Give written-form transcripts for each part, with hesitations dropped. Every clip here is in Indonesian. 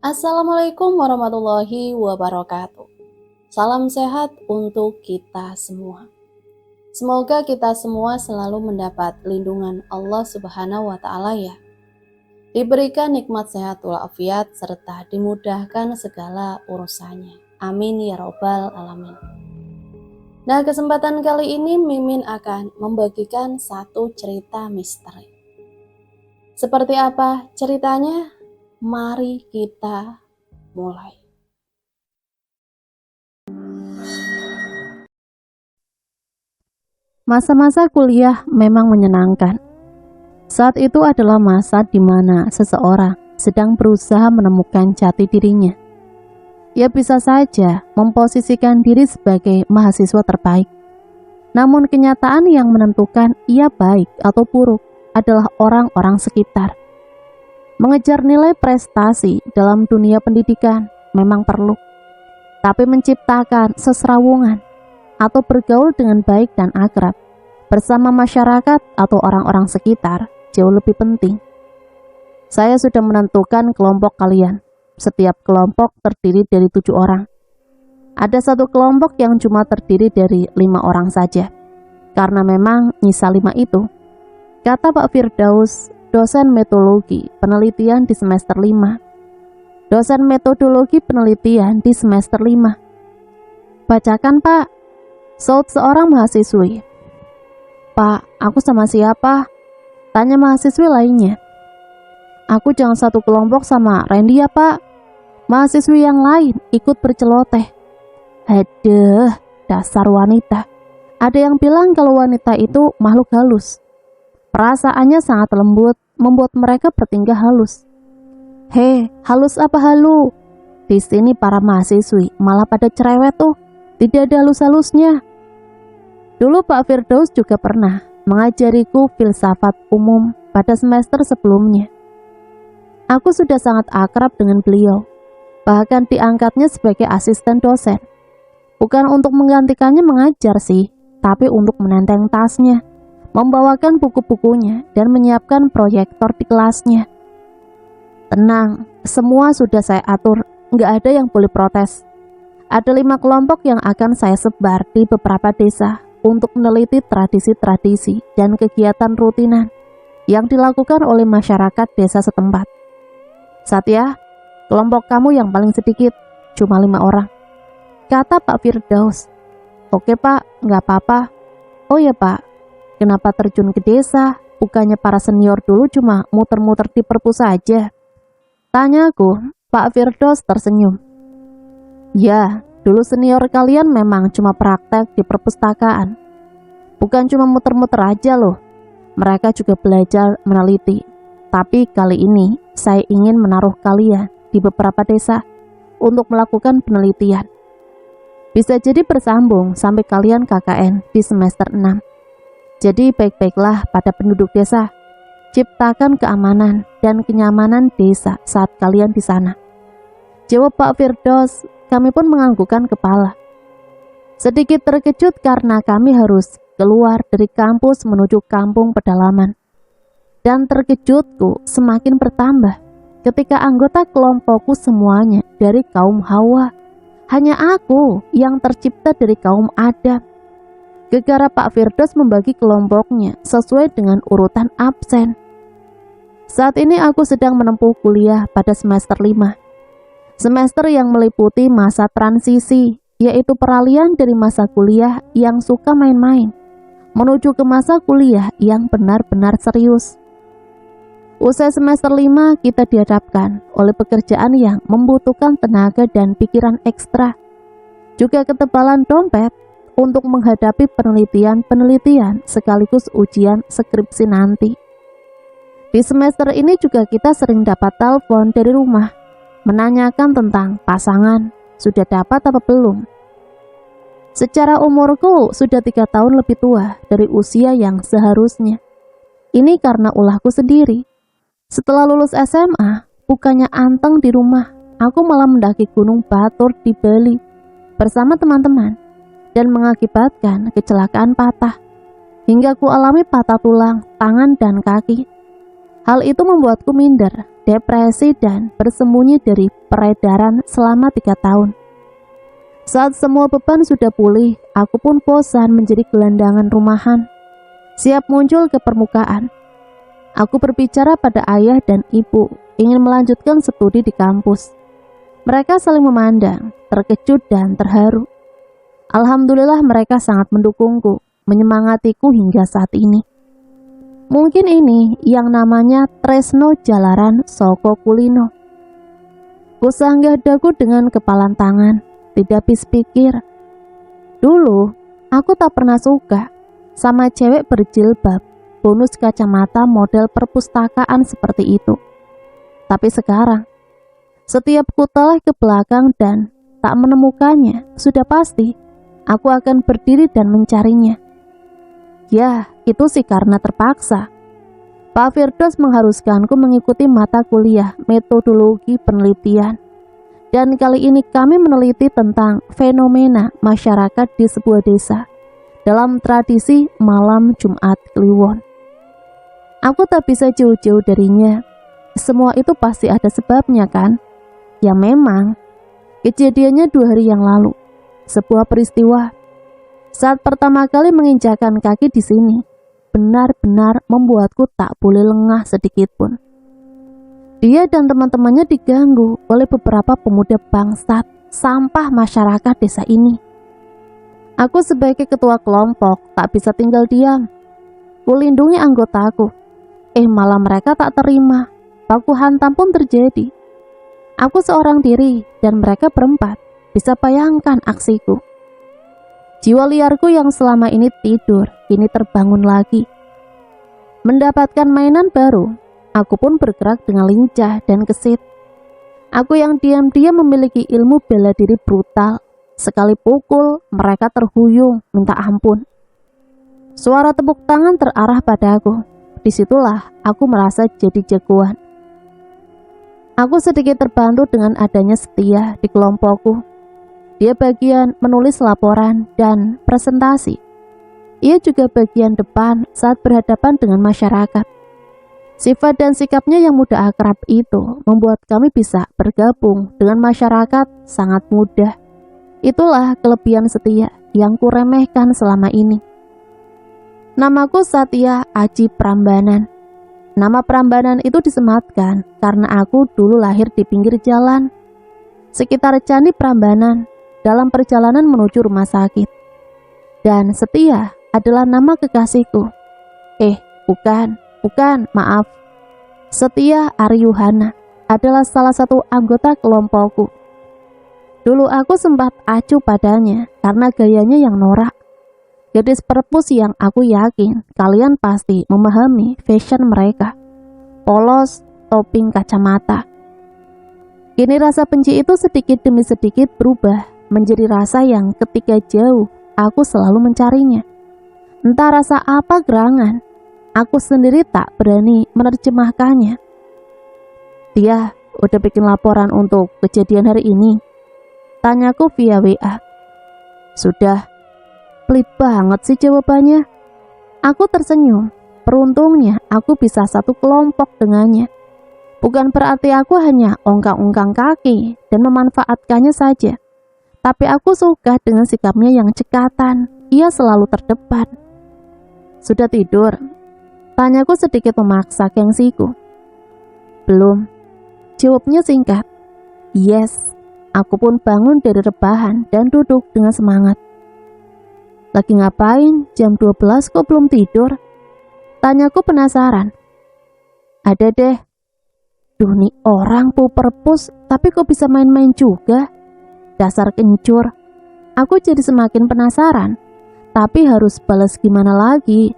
Assalamualaikum warahmatullahi wabarakatuh. Salam sehat untuk kita semua. Semoga kita semua selalu mendapat lindungan Allah Subhanahu wa Ta'ala ya. Diberikan nikmat sehat walafiat serta dimudahkan segala urusannya. Amin ya robbal alamin. Nah, kesempatan kali ini Mimin akan membagikan satu cerita misteri. Seperti apa ceritanya? Mari kita mulai. Masa-masa kuliah memang menyenangkan. Saat itu adalah masa di mana seseorang sedang berusaha menemukan jati dirinya. Ia bisa saja memposisikan diri sebagai mahasiswa terbaik. Namun kenyataan yang menentukan ia baik atau buruk adalah orang-orang sekitar. Mengejar nilai prestasi dalam dunia pendidikan memang perlu, tapi menciptakan seserawungan atau bergaul dengan baik dan akrab bersama masyarakat atau orang-orang sekitar jauh lebih penting. Saya sudah menentukan kelompok kalian. Setiap kelompok terdiri dari 7 orang. Ada satu kelompok yang cuma terdiri dari 5 orang saja. Karena memang nyisa 5 itu, kata Pak Firdaus, dosen metodologi penelitian di semester 5. Dosen metodologi penelitian di semester 5. Bacakan, Pak, saut seorang mahasiswi. Pak, aku sama siapa? Tanya mahasiswi lainnya. Aku jangan satu kelompok sama Randy ya, Pak. Mahasiswi yang lain ikut berceloteh. Aduh, dasar wanita. Ada yang bilang kalau wanita itu makhluk halus. Perasaannya sangat lembut, membuat mereka bertingkah halus. Hei, halus apa halu? Di sini para mahasiswi malah pada cerewet tuh. Tidak ada halus-halusnya. Dulu Pak Firdaus juga pernah mengajariku filsafat umum pada semester sebelumnya. Aku sudah sangat akrab dengan beliau, bahkan diangkatnya sebagai asisten dosen. Bukan untuk menggantikannya mengajar sih, tapi untuk menenteng tasnya, membawakan buku-bukunya, dan menyiapkan proyektor di kelasnya. Tenang, semua sudah saya atur, nggak ada yang boleh protes. Ada 5 kelompok yang akan saya sebar di beberapa desa untuk meneliti tradisi-tradisi dan kegiatan rutinan yang dilakukan oleh masyarakat desa setempat. Satya, kelompok kamu yang paling sedikit, cuma 5 orang. Kata Pak Firdaus. Oke Pak, nggak apa-apa. Oh ya Pak, kenapa terjun ke desa? Bukannya para senior dulu cuma muter-muter di perpus saja? Tanyaku. Pak Firdaus tersenyum. Ya, dulu senior kalian memang cuma praktek di perpustakaan. Bukan cuma muter-muter aja loh. Mereka juga belajar meneliti. Tapi kali ini saya ingin menaruh kalian di beberapa desa untuk melakukan penelitian. Bisa jadi bersambung sampai kalian KKN di semester 6. Jadi baik-baiklah pada penduduk desa. Ciptakan keamanan dan kenyamanan desa saat kalian di sana. Jawab Pak Firdaus. Kami pun menganggukkan kepala. Sedikit terkejut karena kami harus keluar dari kampus menuju kampung pedalaman. Dan terkejutku semakin bertambah ketika anggota kelompokku semuanya dari kaum Hawa. Hanya aku yang tercipta dari kaum Adam. Gegara Pak Firdaus membagi kelompoknya sesuai dengan urutan absen. Saat ini aku sedang menempuh kuliah pada semester 5. Semester yang meliputi masa transisi, yaitu peralihan dari masa kuliah yang suka main-main menuju ke masa kuliah yang benar-benar serius. Usai semester 5, kita dihadapkan oleh pekerjaan yang membutuhkan tenaga dan pikiran ekstra, juga ketebalan dompet untuk menghadapi penelitian sekaligus ujian skripsi nanti. Di semester ini juga kita sering dapat telepon dari rumah, menanyakan tentang pasangan, sudah dapat apa belum. Secara umurku sudah 3 tahun lebih tua dari usia yang seharusnya. Ini karena ulahku sendiri. Setelah lulus SMA, bukannya anteng di rumah, aku malah mendaki Gunung Batur di Bali bersama teman-teman dan mengakibatkan kecelakaan patah, hingga ku alami patah tulang, tangan dan kaki. Hal itu membuatku minder depresi, dan bersembunyi dari peredaran selama 3 tahun. Saat semua beban sudah pulih, aku pun bosan menjadi gelandangan rumahan, siap muncul ke permukaan. Aku berbicara pada ayah dan ibu, ingin melanjutkan studi di kampus. Mereka saling memandang, terkejut dan terharu. Alhamdulillah mereka sangat mendukungku, menyemangatiku hingga saat ini. Mungkin ini yang namanya tresno jalaran soko kulino. Kusanggah dagu dengan kepalan tangan, tidak habis pikir. Dulu, aku tak pernah suka sama cewek berjilbab, bonus kacamata model perpustakaan seperti itu. Tapi sekarang, setiap kutoleh ke belakang dan tak menemukannya, sudah pasti aku akan berdiri dan mencarinya. Ya, itu sih karena terpaksa. Pak Firdaus mengharuskanku mengikuti mata kuliah metodologi penelitian. Dan kali ini kami meneliti tentang fenomena masyarakat di sebuah desa dalam tradisi malam Jumat Kliwon. Aku tak bisa jauh-jauh darinya. Semua itu pasti ada sebabnya kan? Ya memang, kejadiannya 2 hari yang lalu. Sebuah peristiwa saat pertama kali menginjakan kaki di sini benar-benar membuatku tak boleh lengah sedikit pun. Dia dan teman-temannya diganggu oleh beberapa pemuda bangsat sampah masyarakat desa ini. Aku sebagai ketua kelompok tak bisa tinggal diam. Kulindungi anggotaku. Malah mereka tak terima. Baku hantam pun terjadi. Aku seorang diri dan mereka berempat. Bisa bayangkan aksiku. Jiwa liarku yang selama ini tidur, kini terbangun lagi. Mendapatkan mainan baru, aku pun bergerak dengan lincah dan gesit. Aku yang diam-diam memiliki ilmu bela diri brutal. Sekali pukul, mereka terhuyung minta ampun. Suara tepuk tangan terarah padaku. Disitulah aku merasa jadi jagoan. Aku sedikit terbantu dengan adanya Setia di kelompokku. Dia bagian menulis laporan dan presentasi. Ia juga bagian depan saat berhadapan dengan masyarakat. Sifat dan sikapnya yang mudah akrab itu membuat kami bisa bergabung dengan masyarakat sangat mudah. Itulah kelebihan Setia yang kuremehkan selama ini. Namaku Satya Aji Prambanan. Nama Prambanan itu disematkan karena aku dulu lahir di pinggir jalan, sekitar Candi Prambanan, dalam perjalanan menuju rumah sakit. Dan Setia adalah nama kekasihku. Bukan, maaf. Setia Aryuhana adalah salah satu anggota kelompokku. Dulu aku sempat acuh padanya karena gayanya yang norak. Gadis perpus yang aku yakin kalian pasti memahami fashion mereka. Polos, topping kacamata. Kini rasa benci itu sedikit demi sedikit berubah menjadi rasa yang ketika jauh aku selalu mencarinya. Entah rasa apa gerangan, aku sendiri tak berani menerjemahkannya. Dia udah bikin laporan untuk kejadian hari ini? Tanyaku via WA. Sudah. Pelit banget sih jawabannya. Aku tersenyum. Beruntungnya aku bisa satu kelompok dengannya. Bukan berarti aku hanya ongkang-ongkang kaki dan memanfaatkannya saja. Tapi aku suka dengan sikapnya yang cekatan. Ia selalu terdepan. Sudah tidur? Tanyaku sedikit memaksa gengsiku. Belum. Jawabnya singkat. Yes. Aku pun bangun dari rebahan dan duduk dengan semangat. Lagi ngapain? Jam 12 kok belum tidur? Tanyaku penasaran. Ada deh. Duh nih orang perpus tapi kok bisa main-main juga? Dasar kencur. Aku jadi semakin penasaran. Tapi harus balas gimana lagi?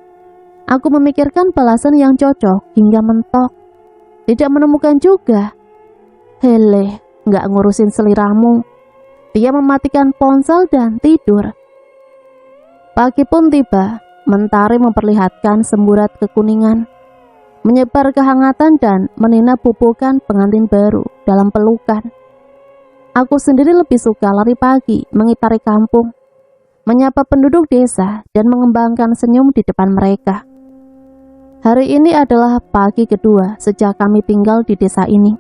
Aku memikirkan balasan yang cocok hingga mentok. Tidak menemukan juga. Hele, gak ngurusin seliramu. Dia mematikan ponsel dan tidur. Pagi pun tiba, mentari memperlihatkan semburat kekuningan, menyebar kehangatan dan menina bubukan pengantin baru dalam pelukan. Aku sendiri lebih suka lari pagi, mengitari kampung, menyapa penduduk desa dan mengembangkan senyum di depan mereka. Hari ini adalah pagi kedua sejak kami tinggal di desa ini.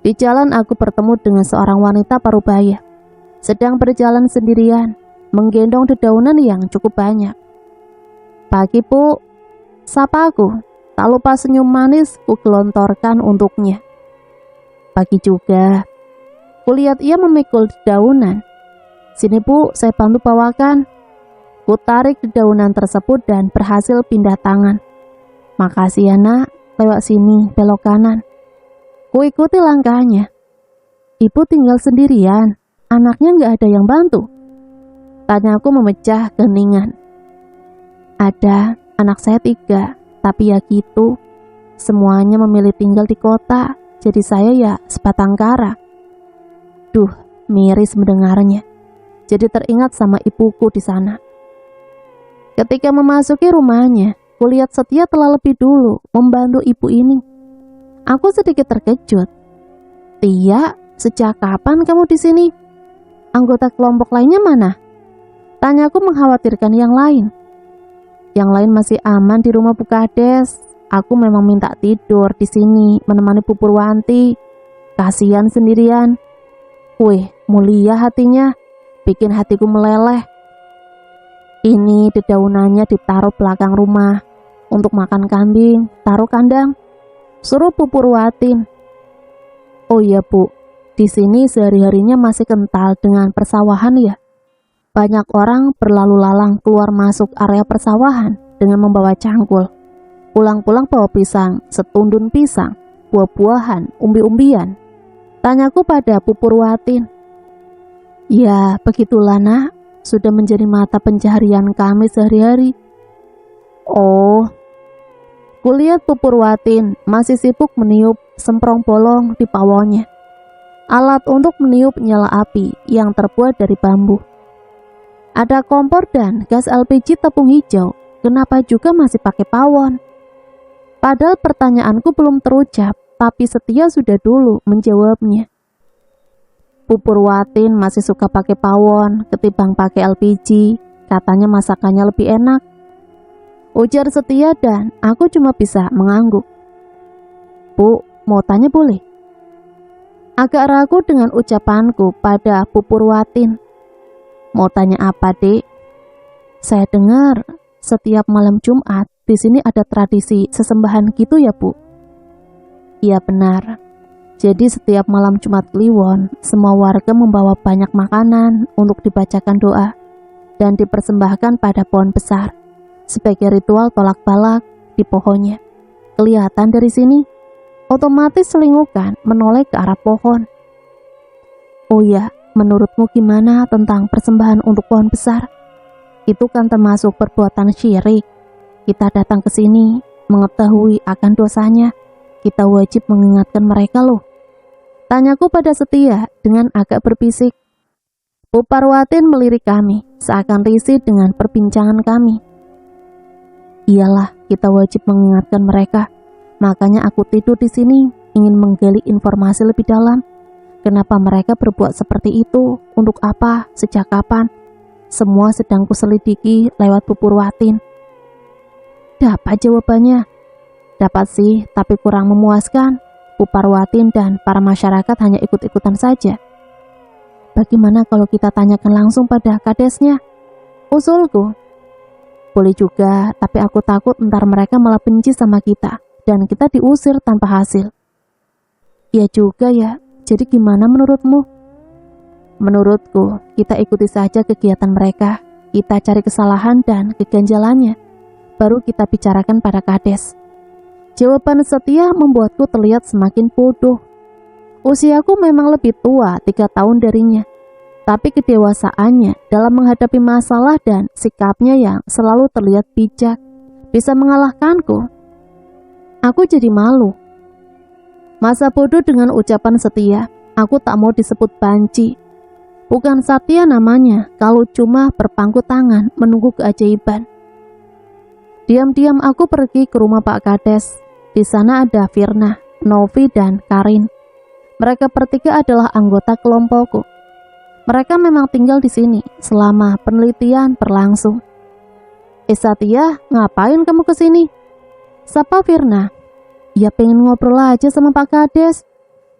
Di jalan aku bertemu dengan seorang wanita parubaya, sedang berjalan sendirian, menggendong dedaunan yang cukup banyak. "Pagi, Bu," sapa aku, tak lupa senyum manis ku gelontorkan untuknya. "Pagi juga." Kulihat ia memikul dedaunan. "Sini, Bu, saya bantu bawakan." Ku tarik dedaunan tersebut dan berhasil pindah tangan. "Makasih ya, Nak, lewat sini, belok kanan." Ku ikuti langkahnya. "Ibu tinggal sendirian, anaknya nggak ada yang bantu?" Tanyaku memecah keheningan. "Ada, anak saya 3, tapi ya gitu. Semuanya memilih tinggal di kota, jadi saya ya sebatang kara." Duh, miris mendengarnya. Jadi teringat sama ibuku di sana. Ketika memasuki rumahnya, kulihat Setia telah lebih dulu membantu ibu ini. Aku sedikit terkejut. "Tia, sejak kapan kamu di sini? Anggota kelompok lainnya mana?" Tanyaku mengkhawatirkan yang lain. "Yang lain masih aman di rumah Bu Kades. Aku memang minta tidur di sini menemani Bu Purwanti. Kasihan sendirian." Wih, mulia hatinya, bikin hatiku meleleh. "Ini dedaunannya ditaruh belakang rumah. Untuk makan kambing, taruh kandang. Suruh Bu Purwatin." "Oh iya, Bu, di sini sehari-harinya masih kental dengan persawahan ya. Banyak orang berlalu lalang keluar masuk area persawahan dengan membawa cangkul. Pulang-pulang bawa pisang, setundun pisang, buah-buahan, umbi-umbian." Tanyaku pada Bu Purwatin. "Ya, begitulah, Nak. Sudah menjadi mata pencaharian kami sehari-hari." "Oh." Kulihat Bu Purwatin masih sibuk meniup semprong bolong di pawonnya. Alat untuk meniup nyala api yang terbuat dari bambu. Ada kompor dan gas LPG tepung hijau. Kenapa juga masih pakai pawon? Padahal pertanyaanku belum terucap, tapi Setia sudah dulu menjawabnya. Bu Purwatin masih suka pakai pawon ketimbang pakai LPG. Katanya masakannya lebih enak. Ujar Setia dan aku cuma bisa mengangguk. "Bu, mau tanya boleh?" Agak ragu dengan ucapanku pada Bu Purwatin. "Mau tanya apa, Dek?" "Saya dengar setiap malam Jumat di sini ada tradisi sesembahan gitu ya, Bu?" "Iya benar. Jadi setiap malam Jumat Kliwon, semua warga membawa banyak makanan untuk dibacakan doa dan dipersembahkan pada pohon besar sebagai ritual tolak balak di pohonnya. Kelihatan dari sini, otomatis selingukan menoleh ke arah pohon." "Oh ya, menurutmu gimana tentang persembahan untuk pohon besar? Itu kan termasuk perbuatan syirik. Kita datang ke sini mengetahui akan dosanya. Kita wajib mengingatkan mereka loh." Tanyaku pada Setia dengan agak berbisik. Bu Purwatin melirik kami, seakan risih dengan perbincangan kami. "Iyalah, kita wajib mengingatkan mereka. Makanya aku tidur di sini, ingin menggali informasi lebih dalam. Kenapa mereka berbuat seperti itu? Untuk apa? Sejak kapan? Semua sedang kuselidiki lewat Bu Purwatin." Dapat jawabannya. Dapat sih, tapi kurang memuaskan. Bu Purwatin dan para masyarakat hanya ikut-ikutan saja. "Bagaimana kalau kita tanyakan langsung pada kadesnya?" usulku. "Boleh juga, tapi aku takut ntar mereka malah benci sama kita dan kita diusir tanpa hasil." "Ya juga ya, jadi gimana menurutmu?" "Menurutku, kita ikuti saja kegiatan mereka. Kita cari kesalahan dan keganjalannya, baru kita bicarakan pada kades." Jawaban Setia membuatku terlihat semakin bodoh. Usiaku memang lebih tua 3 tahun darinya, tapi kedewasaannya dalam menghadapi masalah dan sikapnya yang selalu terlihat bijak bisa mengalahkanku. Aku jadi malu. Masa bodoh dengan ucapan Setia. Aku tak mau disebut banci. Bukan Satya namanya kalau cuma berpangku tangan menunggu keajaiban. Diam-diam aku pergi ke rumah Pak Kades. Di sana ada Firna, Novi, dan Karin. Mereka bertiga adalah anggota kelompokku. Mereka memang tinggal di sini selama penelitian berlangsung. Satya, ngapain kamu ke sini?" Sapa Firna. Ya pengen ngobrol aja sama Pak Kades.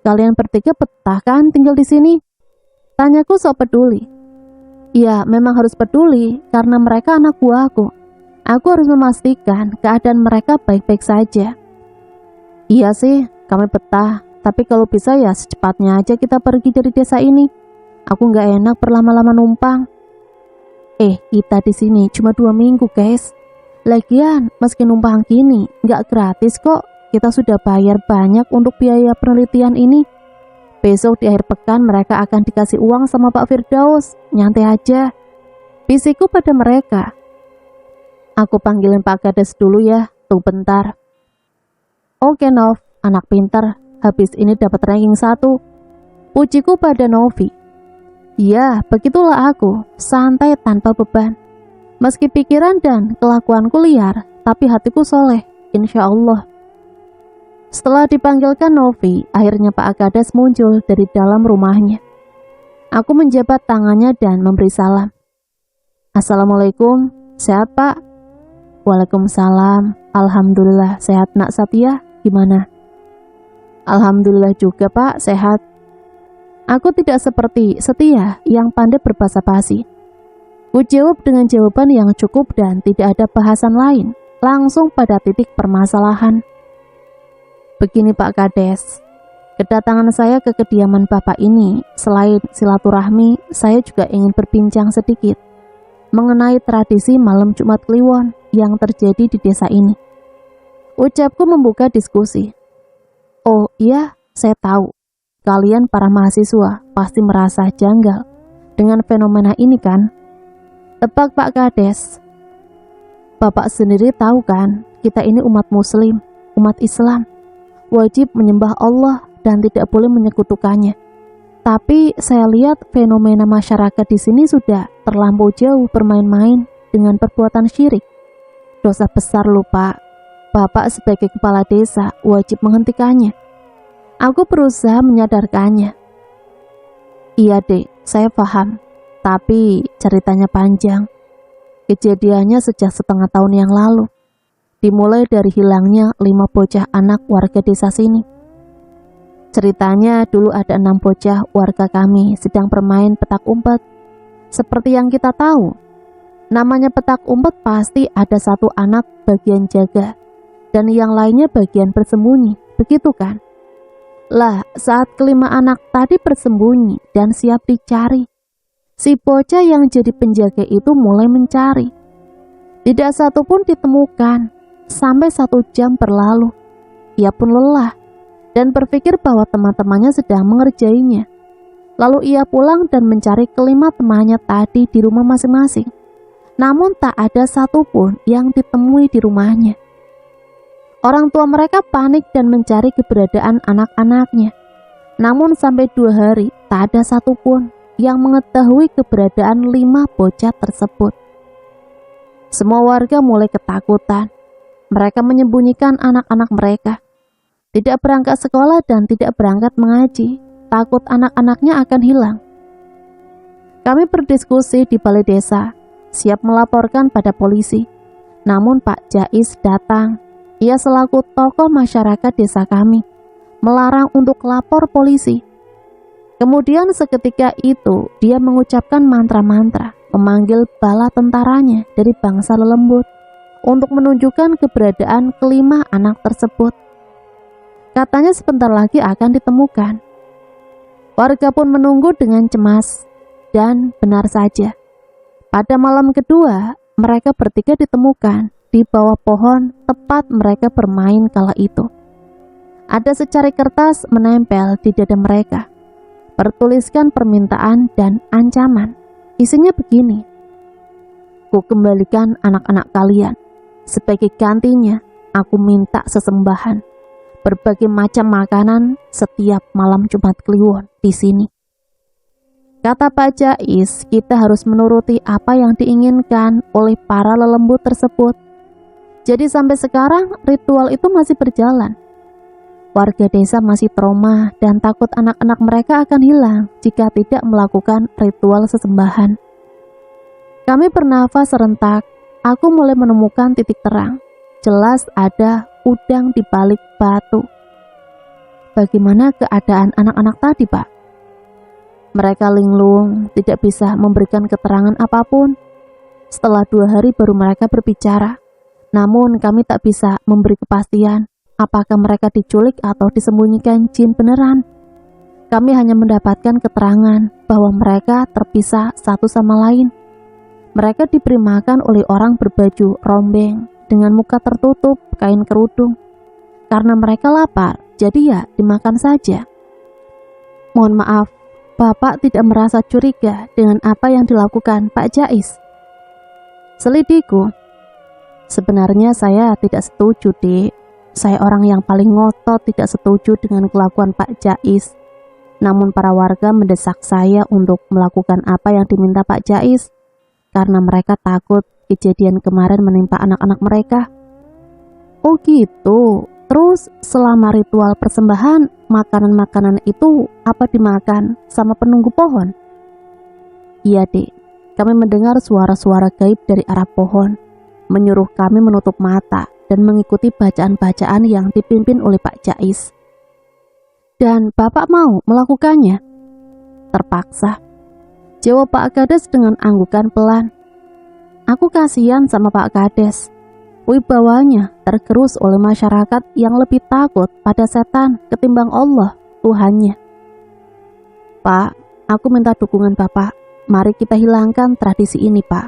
Kalian bertiga betah kan tinggal di sini? Tanyaku sok peduli. Ya memang harus peduli karena mereka anak buahku. Aku harus memastikan keadaan mereka baik-baik saja. Iya sih, kami betah. Tapi kalau bisa ya secepatnya aja kita pergi dari desa ini. Aku nggak enak berlama-lama numpang. Kita di sini cuma 2 minggu guys. Lagian meski numpang gini nggak gratis kok. Kita sudah bayar banyak untuk biaya penelitian ini. Besok di akhir pekan mereka akan dikasih uang sama Pak Firdaus. Nyantai aja. Bisikku pada mereka. Aku panggilin Pak Kades dulu ya. Tunggu bentar. Oke Nov, anak pintar. Habis ini dapat ranking 1. Pujiku pada Novi. Ya, begitulah aku. Santai tanpa beban. Meski pikiran dan kelakuanku liar, tapi hatiku soleh. Insya Allah. Setelah dipanggilkan Novi, akhirnya Pak Kades muncul dari dalam rumahnya. Aku menjabat tangannya dan memberi salam. Assalamualaikum, sehat Pak? Waalaikumsalam, alhamdulillah sehat nak Satya, gimana? Alhamdulillah juga Pak, sehat. Aku tidak seperti Setia yang pandai berbahasa basi. Ku jawab dengan jawaban yang cukup dan tidak ada bahasan lain, langsung pada titik permasalahan. Begini Pak Kades, kedatangan saya ke kediaman Bapak ini, selain silaturahmi, saya juga ingin berbincang sedikit mengenai tradisi malam Jumat Kliwon yang terjadi di desa ini. Ucapku membuka diskusi. Oh iya, saya tahu. Kalian para mahasiswa pasti merasa janggal dengan fenomena ini kan? Tebak Pak Kades. Bapak sendiri tahu kan, kita ini umat muslim, umat Islam. Wajib menyembah Allah dan tidak boleh menyekutukannya. Tapi saya lihat fenomena masyarakat di sini sudah terlampau jauh bermain-main dengan perbuatan syirik. Dosa besar lho Pak. Bapak sebagai kepala desa wajib menghentikannya. Aku berusaha menyadarkannya. Iya dek, saya paham. Tapi ceritanya panjang. Kejadiannya sejak setengah tahun yang lalu. Dimulai dari hilangnya 5 bocah anak warga desa sini. Ceritanya dulu ada 6 bocah warga kami sedang bermain petak umpet. Seperti yang kita tahu, namanya petak umpet pasti ada 1 anak bagian jaga dan yang lainnya bagian bersembunyi, begitu kan? Lah, saat kelima anak tadi bersembunyi dan siap dicari, si bocah yang jadi penjaga itu mulai mencari. Tidak satu pun ditemukan. Sampai 1 jam berlalu, ia pun lelah dan berpikir bahwa teman-temannya sedang mengerjainya. Lalu ia pulang dan mencari kelima temannya tadi di rumah masing-masing. Namun tak ada satupun yang ditemui di rumahnya. Orang tua mereka panik dan mencari keberadaan anak-anaknya. Namun sampai 2 hari tak ada satupun yang mengetahui keberadaan 5 bocah tersebut. Semua warga mulai ketakutan. Mereka menyembunyikan anak-anak mereka. Tidak berangkat sekolah dan tidak berangkat mengaji. Takut anak-anaknya akan hilang. Kami berdiskusi di balai desa, siap melaporkan pada polisi. Namun Pak Jais datang. Ia selaku tokoh masyarakat desa kami, melarang untuk lapor polisi. Kemudian seketika itu, dia mengucapkan mantra-mantra, memanggil bala tentaranya dari bangsa lelembut untuk menunjukkan keberadaan kelima anak tersebut. Katanya sebentar lagi akan ditemukan. Warga pun menunggu dengan cemas, dan benar saja. Pada malam kedua, mereka bertiga ditemukan di bawah pohon tepat mereka bermain kala itu. Ada secari kertas menempel di dada mereka, bertuliskan permintaan dan ancaman. Isinya begini: "Ku kembalikan anak-anak kalian. Sebagai gantinya, aku minta sesembahan, berbagai macam makanan setiap malam Jumat Kliwon di sini." Kata Pak Jais, kita harus menuruti apa yang diinginkan oleh para lelembut tersebut. Jadi sampai sekarang ritual itu masih berjalan. Warga desa masih trauma dan takut anak-anak mereka akan hilang jika tidak melakukan ritual sesembahan. Kami bernafas serentak. Aku mulai menemukan titik terang. Jelas ada udang di balik batu. Bagaimana keadaan anak-anak tadi, Pak? Mereka linglung, tidak bisa memberikan keterangan apapun. Setelah 2 hari baru mereka berbicara. Namun kami tak bisa memberi kepastian apakah mereka diculik atau disembunyikan jin beneran. Kami hanya mendapatkan keterangan bahwa mereka terpisah satu sama lain. Mereka diberi makan oleh orang berbaju rombeng dengan muka tertutup kain kerudung. Karena mereka lapar, jadi ya dimakan saja. Mohon maaf, Bapak tidak merasa curiga dengan apa yang dilakukan Pak Jais? Selidiku. Sebenarnya saya tidak setuju, Dik. Saya orang yang paling ngotot tidak setuju dengan kelakuan Pak Jais. Namun para warga mendesak saya untuk melakukan apa yang diminta Pak Jais karena mereka takut kejadian kemarin menimpa anak-anak mereka. Oh gitu. Terus selama ritual persembahan, makanan-makanan itu apa dimakan sama penunggu pohon? Iya, Dik. Kami mendengar suara-suara gaib dari arah pohon, menyuruh kami menutup mata dan mengikuti bacaan-bacaan yang dipimpin oleh Pak Jais. Dan Bapak mau melakukannya? Terpaksa. Jawab Pak Kades dengan anggukan pelan. Aku kasihan sama Pak Kades. Wibawanya tergerus oleh masyarakat yang lebih takut pada setan ketimbang Allah, Tuhannya. Pak, aku minta dukungan Bapak. Mari kita hilangkan tradisi ini, Pak.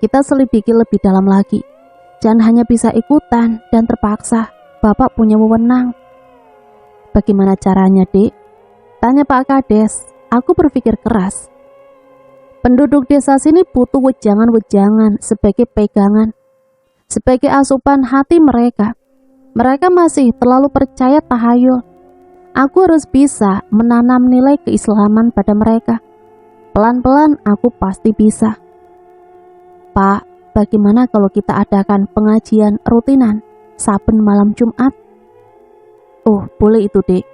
Kita selidiki lebih dalam lagi. Jangan hanya bisa ikutan dan terpaksa. Bapak punya wewenang. Bagaimana caranya, Dik? Tanya Pak Kades. Aku berpikir keras. Penduduk desa sini butuh wejangan-wejangan sebagai pegangan, sebagai asupan hati mereka. Mereka masih terlalu percaya tahayul. Aku harus bisa menanam nilai keislaman pada mereka. Pelan-pelan aku pasti bisa. Pak, bagaimana kalau kita adakan pengajian rutinan saben malam Jumat? Oh, boleh itu, Dik.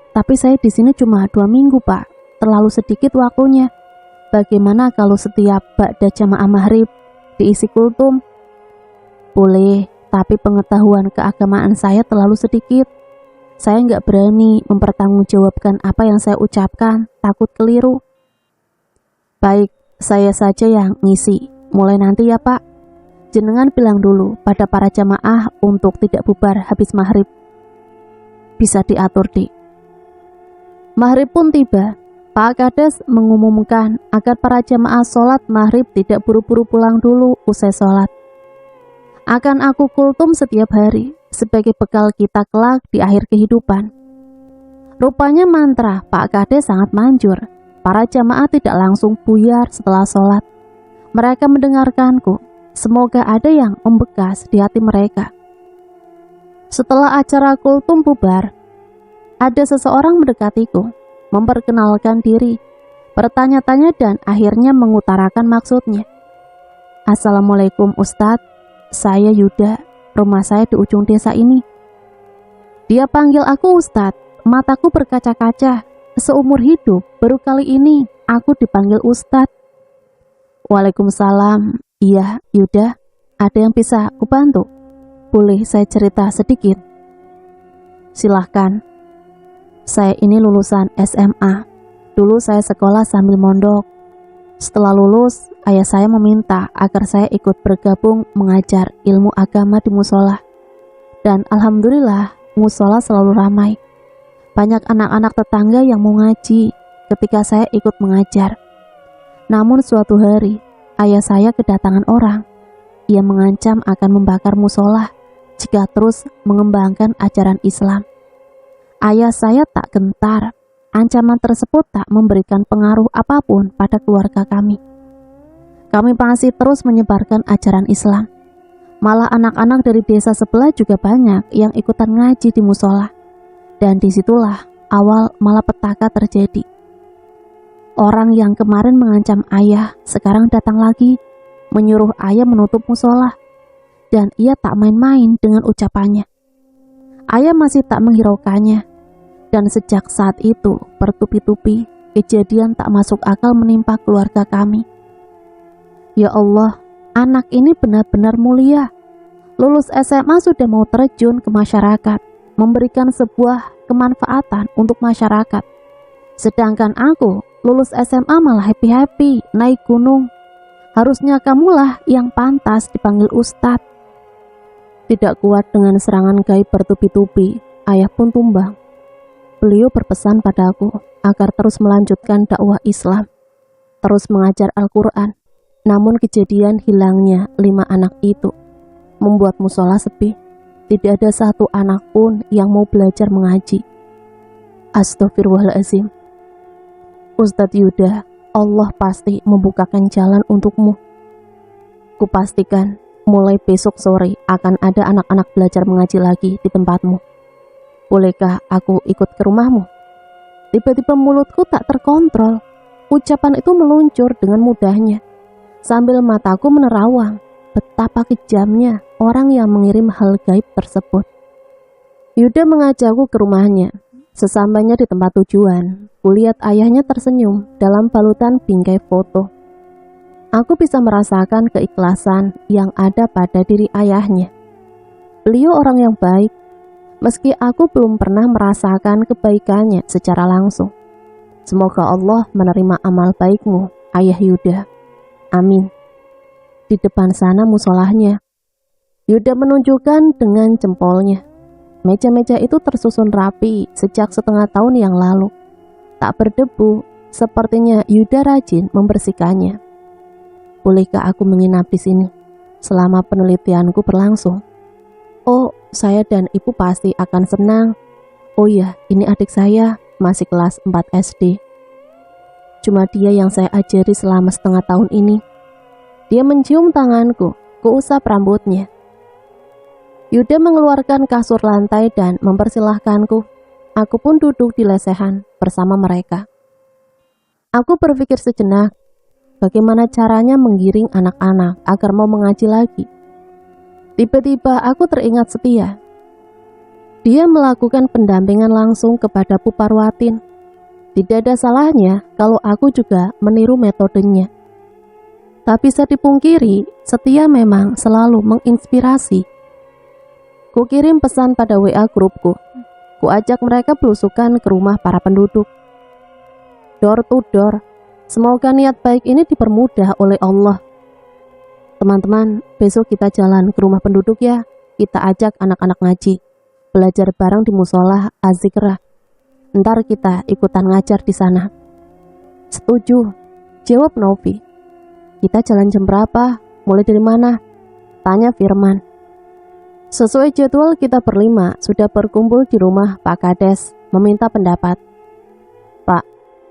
Tapi saya di sini cuma 2 minggu, Pak. Terlalu sedikit waktunya. Bagaimana kalau setiap ba'da jamaah maghrib diisi kultum? Boleh, tapi pengetahuan keagamaan saya terlalu sedikit. Saya nggak berani mempertanggungjawabkan apa yang saya ucapkan, takut keliru. Baik, saya saja yang ngisi. Mulai nanti ya, Pak. Jenengan bilang dulu pada para jamaah untuk tidak bubar habis maghrib. Bisa diatur, Dik. Maghrib pun tiba. Pak Kades mengumumkan agar para jamaah sholat maghrib tidak buru-buru pulang dulu usai sholat. Akan aku kultum setiap hari sebagai bekal kita kelak di akhir kehidupan. Rupanya mantra Pak Kades sangat manjur. Para jamaah tidak langsung buyar setelah sholat. Mereka mendengarkanku. Semoga ada yang membekas di hati mereka. Setelah acara kultum bubar, ada seseorang mendekatiku, memperkenalkan diri, bertanya-tanya dan akhirnya mengutarakan maksudnya. Assalamualaikum Ustadz, saya Yuda, rumah saya di ujung desa ini. Dia panggil aku Ustadz, mataku berkaca-kaca. Seumur hidup, baru kali ini aku dipanggil Ustadz. Waalaikumsalam. Iya, Yuda, ada yang bisa aku bantu? Boleh saya cerita sedikit? Silahkan. Saya ini lulusan SMA. Dulu saya sekolah sambil mondok. Setelah lulus, ayah saya meminta agar saya ikut bergabung mengajar ilmu agama di musola. Dan alhamdulillah, musola selalu ramai. Banyak anak-anak tetangga yang mau ngaji ketika saya ikut mengajar. Namun suatu hari, ayah saya kedatangan orang. Ia mengancam akan membakar musola jika terus mengembangkan ajaran Islam. Ayah saya tak gentar. Ancaman tersebut tak memberikan pengaruh apapun pada keluarga kami. Kami masih terus menyebarkan ajaran Islam. Malah anak-anak dari desa sebelah juga banyak yang ikutan ngaji di musola. Dan disitulah awal malapetaka terjadi. Orang yang kemarin mengancam ayah sekarang datang lagi, menyuruh ayah menutup musola. Dan ia tak main-main dengan ucapannya. Ayah masih tak menghiraukannya. Dan sejak saat itu, bertubi-tubi, kejadian tak masuk akal menimpa keluarga kami. Ya Allah, anak ini benar-benar mulia. lulus SMA sudah mau terjun ke masyarakat, memberikan sebuah kemanfaatan untuk masyarakat. Sedangkan aku lulus SMA malah happy-happy, naik gunung. Harusnya kamulah yang pantas dipanggil ustadz. Tidak kuat dengan serangan gaib bertubi-tubi, ayah pun tumbang. Beliau berpesan padaku agar terus melanjutkan dakwah Islam, terus mengajar Al-Quran. Namun kejadian hilangnya 5 anak itu membuat musola sepi. Tidak ada satu anak pun yang mau belajar mengaji. Astaghfirullahaladzim. Ustadz Yuda, Allah pasti membukakan jalan untukmu. Kupastikan mulai besok sore akan ada anak-anak belajar mengaji lagi di tempatmu. Bolehkah aku ikut ke rumahmu? Tiba-tiba mulutku tak terkontrol. Ucapan itu meluncur dengan mudahnya. Sambil mataku menerawang betapa kejamnya orang yang mengirim hal gaib tersebut. Yuda mengajakku ke rumahnya. Sesampainya di tempat tujuan, kulihat ayahnya tersenyum dalam balutan bingkai foto. Aku bisa merasakan keikhlasan yang ada pada diri ayahnya. Beliau orang yang baik, meski aku belum pernah merasakan kebaikannya secara langsung. Semoga Allah menerima amal baikmu, Ayah Yuda. Amin. Di depan sana musolahnya. Yuda menunjukkan dengan jempolnya. Meja-meja itu tersusun rapi sejak setengah tahun yang lalu. Tak berdebu, sepertinya Yuda rajin membersihkannya. Bolehkah aku menginap di sini selama penelitianku berlangsung? Oh, saya dan ibu pasti akan senang. Oh iya, ini adik saya, masih kelas 4 SD. Cuma dia yang saya ajari selama setengah tahun ini. Dia mencium tanganku, kuusap rambutnya. Yuda mengeluarkan kasur lantai dan mempersilahkanku. Aku pun duduk di lesehan bersama mereka. Aku berpikir sejenak, bagaimana caranya menggiring anak-anak agar mau mengaji lagi. Tiba-tiba aku teringat Setia. Dia melakukan pendampingan langsung kepada Bu Parwatin. Tidak ada salahnya kalau aku juga meniru metodenya. Tak bisa dipungkiri, Setia memang selalu menginspirasi. Ku kirim pesan pada WA grupku. Ku ajak mereka belusukan ke rumah para penduduk. Door to door. Semoga niat baik ini dipermudah oleh Allah. Teman-teman, besok kita jalan ke rumah penduduk ya. Kita ajak anak-anak ngaji. Belajar bareng di musola Az-Zikrah. Ntar kita ikutan ngajar di sana. Setuju, jawab Novi. Kita jalan jam berapa? Mulai dari mana? Tanya Firman. Sesuai jadwal kita berlima sudah berkumpul di rumah Pak Kades meminta pendapat. Pak,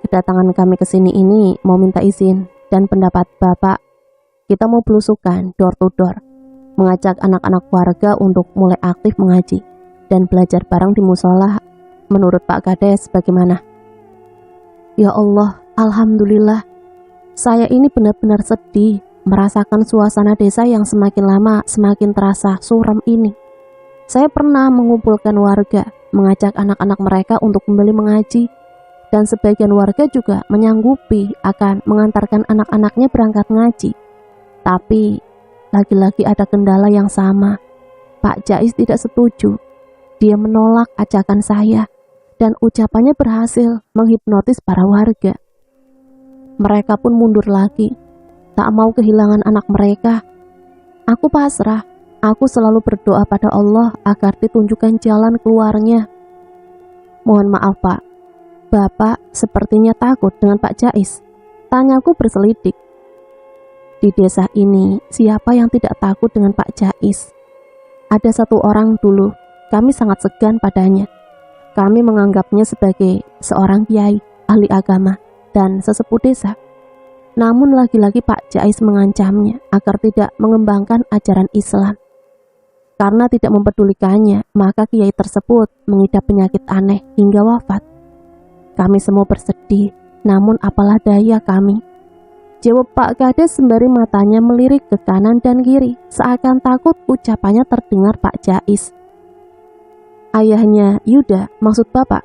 kedatangan kami ke sini ini mau minta izin dan pendapat Bapak. Kita mau belusukan door to door, mengajak anak-anak warga untuk mulai aktif mengaji dan belajar bareng di musola. Menurut Pak Kades bagaimana? Ya Allah, Alhamdulillah. Saya ini benar-benar sedih merasakan suasana desa yang semakin lama semakin terasa suram ini. Saya pernah mengumpulkan warga, mengajak anak-anak mereka untuk kembali mengaji, dan sebagian warga juga menyanggupi akan mengantarkan anak-anaknya berangkat ngaji. Tapi, lagi-lagi ada kendala yang sama. Pak Jais tidak setuju. Dia menolak ajakan saya, dan ucapannya berhasil menghipnotis para warga. Mereka pun mundur lagi. Tak mau kehilangan anak mereka. Aku pasrah. Aku selalu berdoa pada Allah agar ditunjukkan jalan keluarnya. Mohon maaf Pak. Bapak sepertinya takut dengan Pak Jais. Tanyaku berselidik. Di desa ini siapa yang tidak takut dengan Pak Jais? Ada satu orang dulu, kami sangat segan padanya. Kami menganggapnya sebagai seorang kiai, ahli agama, dan sesepuh desa. Namun lagi-lagi Pak Jais mengancamnya agar tidak mengembangkan ajaran Islam. Karena tidak mempedulikannya, maka kiai tersebut mengidap penyakit aneh hingga wafat. Kami semua bersedih, namun apalah daya kami. Jawab Pak Kades sembari matanya melirik ke kanan dan kiri, seakan takut ucapannya terdengar Pak Jais. Ayahnya Yuda, maksud Bapak?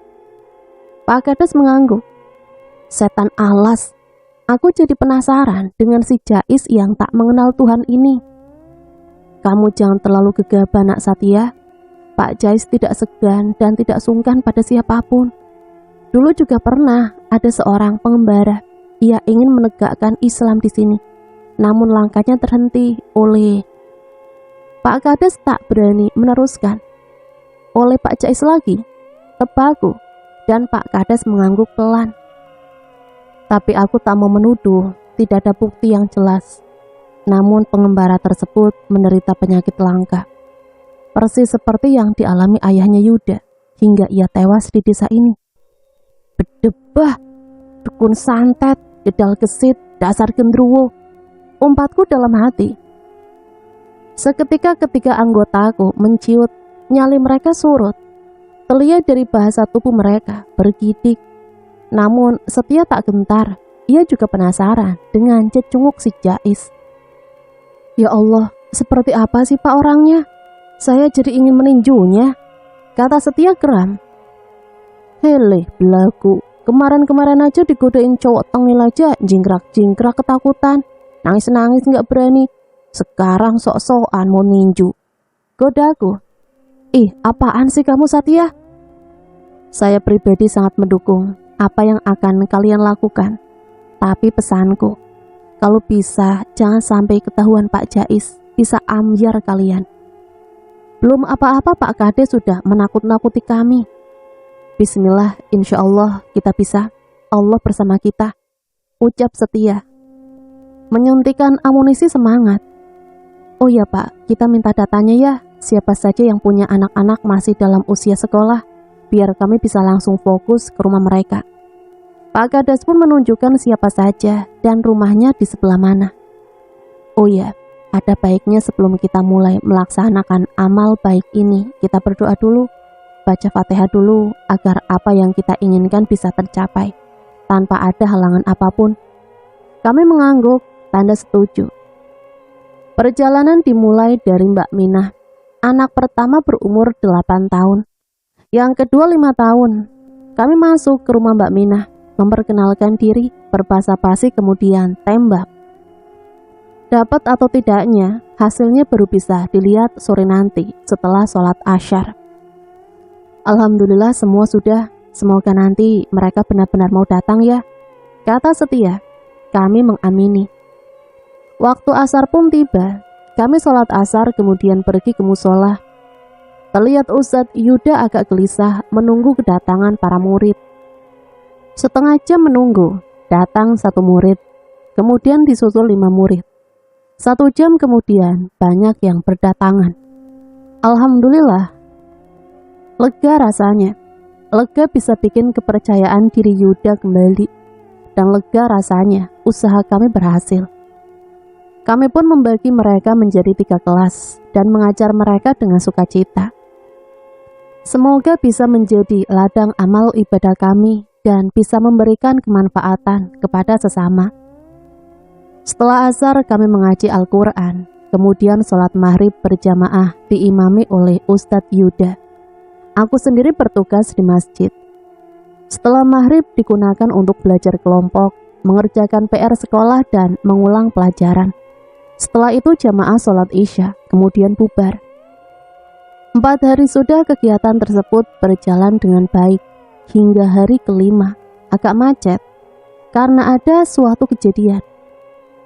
Pak Kades mengangguk. Setan alas. Aku jadi penasaran dengan si Jais yang tak mengenal Tuhan ini. Kamu jangan terlalu gegabah, Nak Satya. Pak Jais tidak segan dan tidak sungkan pada siapapun. Dulu juga pernah ada seorang pengembara. Ia ingin menegakkan Islam di sini. Namun langkahnya terhenti oleh Pak Kades. Tak berani meneruskan. Oleh Pak Jais lagi, tebaku, dan Pak Kades mengangguk pelan. Tapi aku tak mau menuduh, tidak ada bukti yang jelas. Namun pengembara tersebut menderita penyakit langka. Persis seperti yang dialami ayahnya Yuda, hingga ia tewas di desa ini. Bedebah, dukun santet, gedal gesit, dasar gendruwo, umpatku dalam hati. Seketika ketika anggotaku menciut, nyali mereka surut. Terlihat dari bahasa tubuh mereka bergidik. Namun Setia tak gentar, ia juga penasaran dengan cecunguk si Jais. Ya Allah, seperti apa sih Pak orangnya? Saya jadi ingin meninjunya, kata Setia geram. Hele, belagu, kemarin-kemarin aja digodain cowok tengil aja, jingkrak-jingkrak ketakutan, nangis-nangis gak berani. Sekarang sok-sokan mau ninju. Godaku. Ih, apaan sih kamu Satya? Saya pribadi sangat mendukung apa yang akan kalian lakukan. Tapi pesanku, kalau bisa jangan sampai ketahuan Pak Jais, bisa ambyar kalian. Belum apa-apa Pak Kades sudah menakut-nakuti kami. Bismillah, insya Allah kita bisa. Allah bersama kita, ucap Setia. Menyuntikkan amunisi semangat. Oh ya Pak, kita minta datanya ya. Siapa saja yang punya anak-anak masih dalam usia sekolah, biar kami bisa langsung fokus ke rumah mereka. Pak Kades pun menunjukkan siapa saja dan rumahnya di sebelah mana. Oh ya, ada baiknya sebelum kita mulai melaksanakan amal baik ini, kita berdoa dulu, baca Fatihah dulu agar apa yang kita inginkan bisa tercapai tanpa ada halangan apapun. Kami mengangguk, tanda setuju. Perjalanan dimulai dari Mbak Minah. Anak pertama berumur 8 tahun, yang kedua 5 tahun. Kami masuk ke rumah Mbak Minah, memperkenalkan diri, berbasa-basi, kemudian tembak. Dapat atau tidaknya, hasilnya baru bisa dilihat sore nanti setelah sholat asyar. Alhamdulillah semua sudah, semoga nanti mereka benar-benar mau datang ya, kata Setia. Kami mengamini. Waktu asar pun tiba, kami sholat asar kemudian pergi ke musola. Terlihat Ustadz Yuda agak gelisah menunggu kedatangan para murid. Setengah jam menunggu, datang 1 murid, kemudian disusul 5 murid. 1 jam kemudian banyak yang berdatangan. Alhamdulillah, lega rasanya. Lega bisa bikin kepercayaan diri Yuda kembali. Dan lega rasanya usaha kami berhasil. Kami pun membagi mereka menjadi 3 kelas dan mengajar mereka dengan sukacita. Semoga bisa menjadi ladang amal ibadah kami dan bisa memberikan kemanfaatan kepada sesama. Setelah asar kami mengaji Al-Quran, kemudian sholat maghrib berjamaah diimami oleh Ustadz Yuda. Aku sendiri bertugas di masjid. Setelah maghrib digunakan untuk belajar kelompok, mengerjakan PR sekolah dan mengulang pelajaran. Setelah itu jamaah sholat isya, kemudian bubar. 4 hari sudah kegiatan tersebut berjalan dengan baik, hingga hari ke-5 agak macet, karena ada suatu kejadian.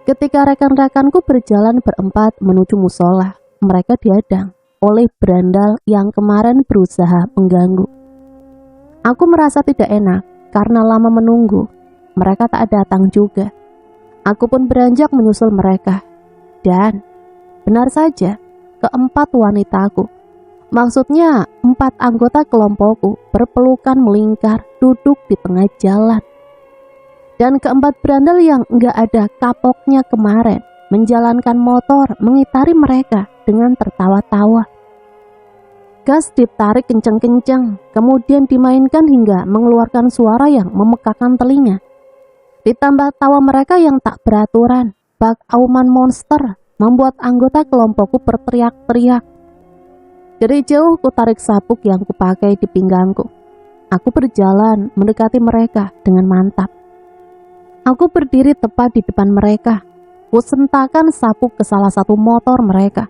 Ketika rekan-rekanku berjalan berempat menuju musola, mereka dihadang oleh berandal yang kemarin berusaha mengganggu. Aku merasa tidak enak karena lama menunggu, mereka tak datang juga. Aku pun beranjak menyusul mereka. Dan benar saja, 4 wanitaku, maksudnya 4 anggota kelompokku berpelukan melingkar duduk di tengah jalan. Dan 4 berandal yang enggak ada kapoknya kemarin menjalankan motor mengitari mereka dengan tertawa-tawa. Gas ditarik kencang-kencang, kemudian dimainkan hingga mengeluarkan suara yang memekakan telinga. Ditambah tawa mereka yang tak beraturan, bak auman monster, membuat anggota kelompokku berteriak-teriak. Dari jauh ku tarik sabuk yang kupakai di pinggangku. Aku berjalan mendekati mereka dengan mantap. Aku berdiri tepat di depan mereka. Ku sentakan sabuk ke salah satu motor mereka.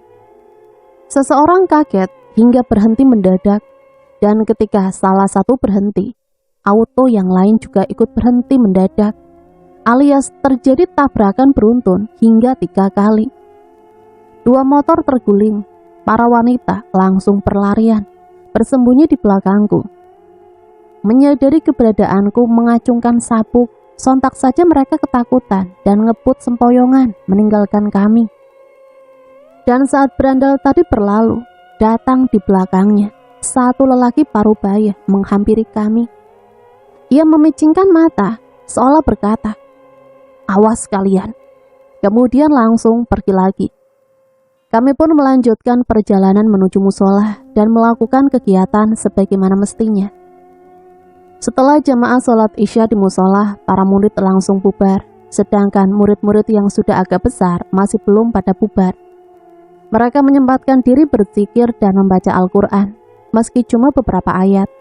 Seseorang kaget hingga berhenti mendadak, dan ketika salah satu berhenti, auto yang lain juga ikut berhenti mendadak, alias terjadi tabrakan beruntun hingga 3 kali. 2 motor terguling, para wanita langsung berlarian, bersembunyi di belakangku. Menyadari keberadaanku mengacungkan sabuk, sontak saja mereka ketakutan dan ngebut sempoyongan meninggalkan kami. Dan saat berandal tadi berlalu, datang di belakangnya satu lelaki parubaya menghampiri kami. Ia memicingkan mata, seolah berkata, "Awas kalian." Kemudian langsung pergi lagi. Kami pun melanjutkan perjalanan menuju musola dan melakukan kegiatan sebagaimana mestinya. Setelah jamaah sholat isya di musola, para murid langsung bubar, sedangkan murid-murid yang sudah agak besar masih belum pada bubar. Mereka menyempatkan diri berzikir dan membaca Al-Quran, meski cuma beberapa ayat.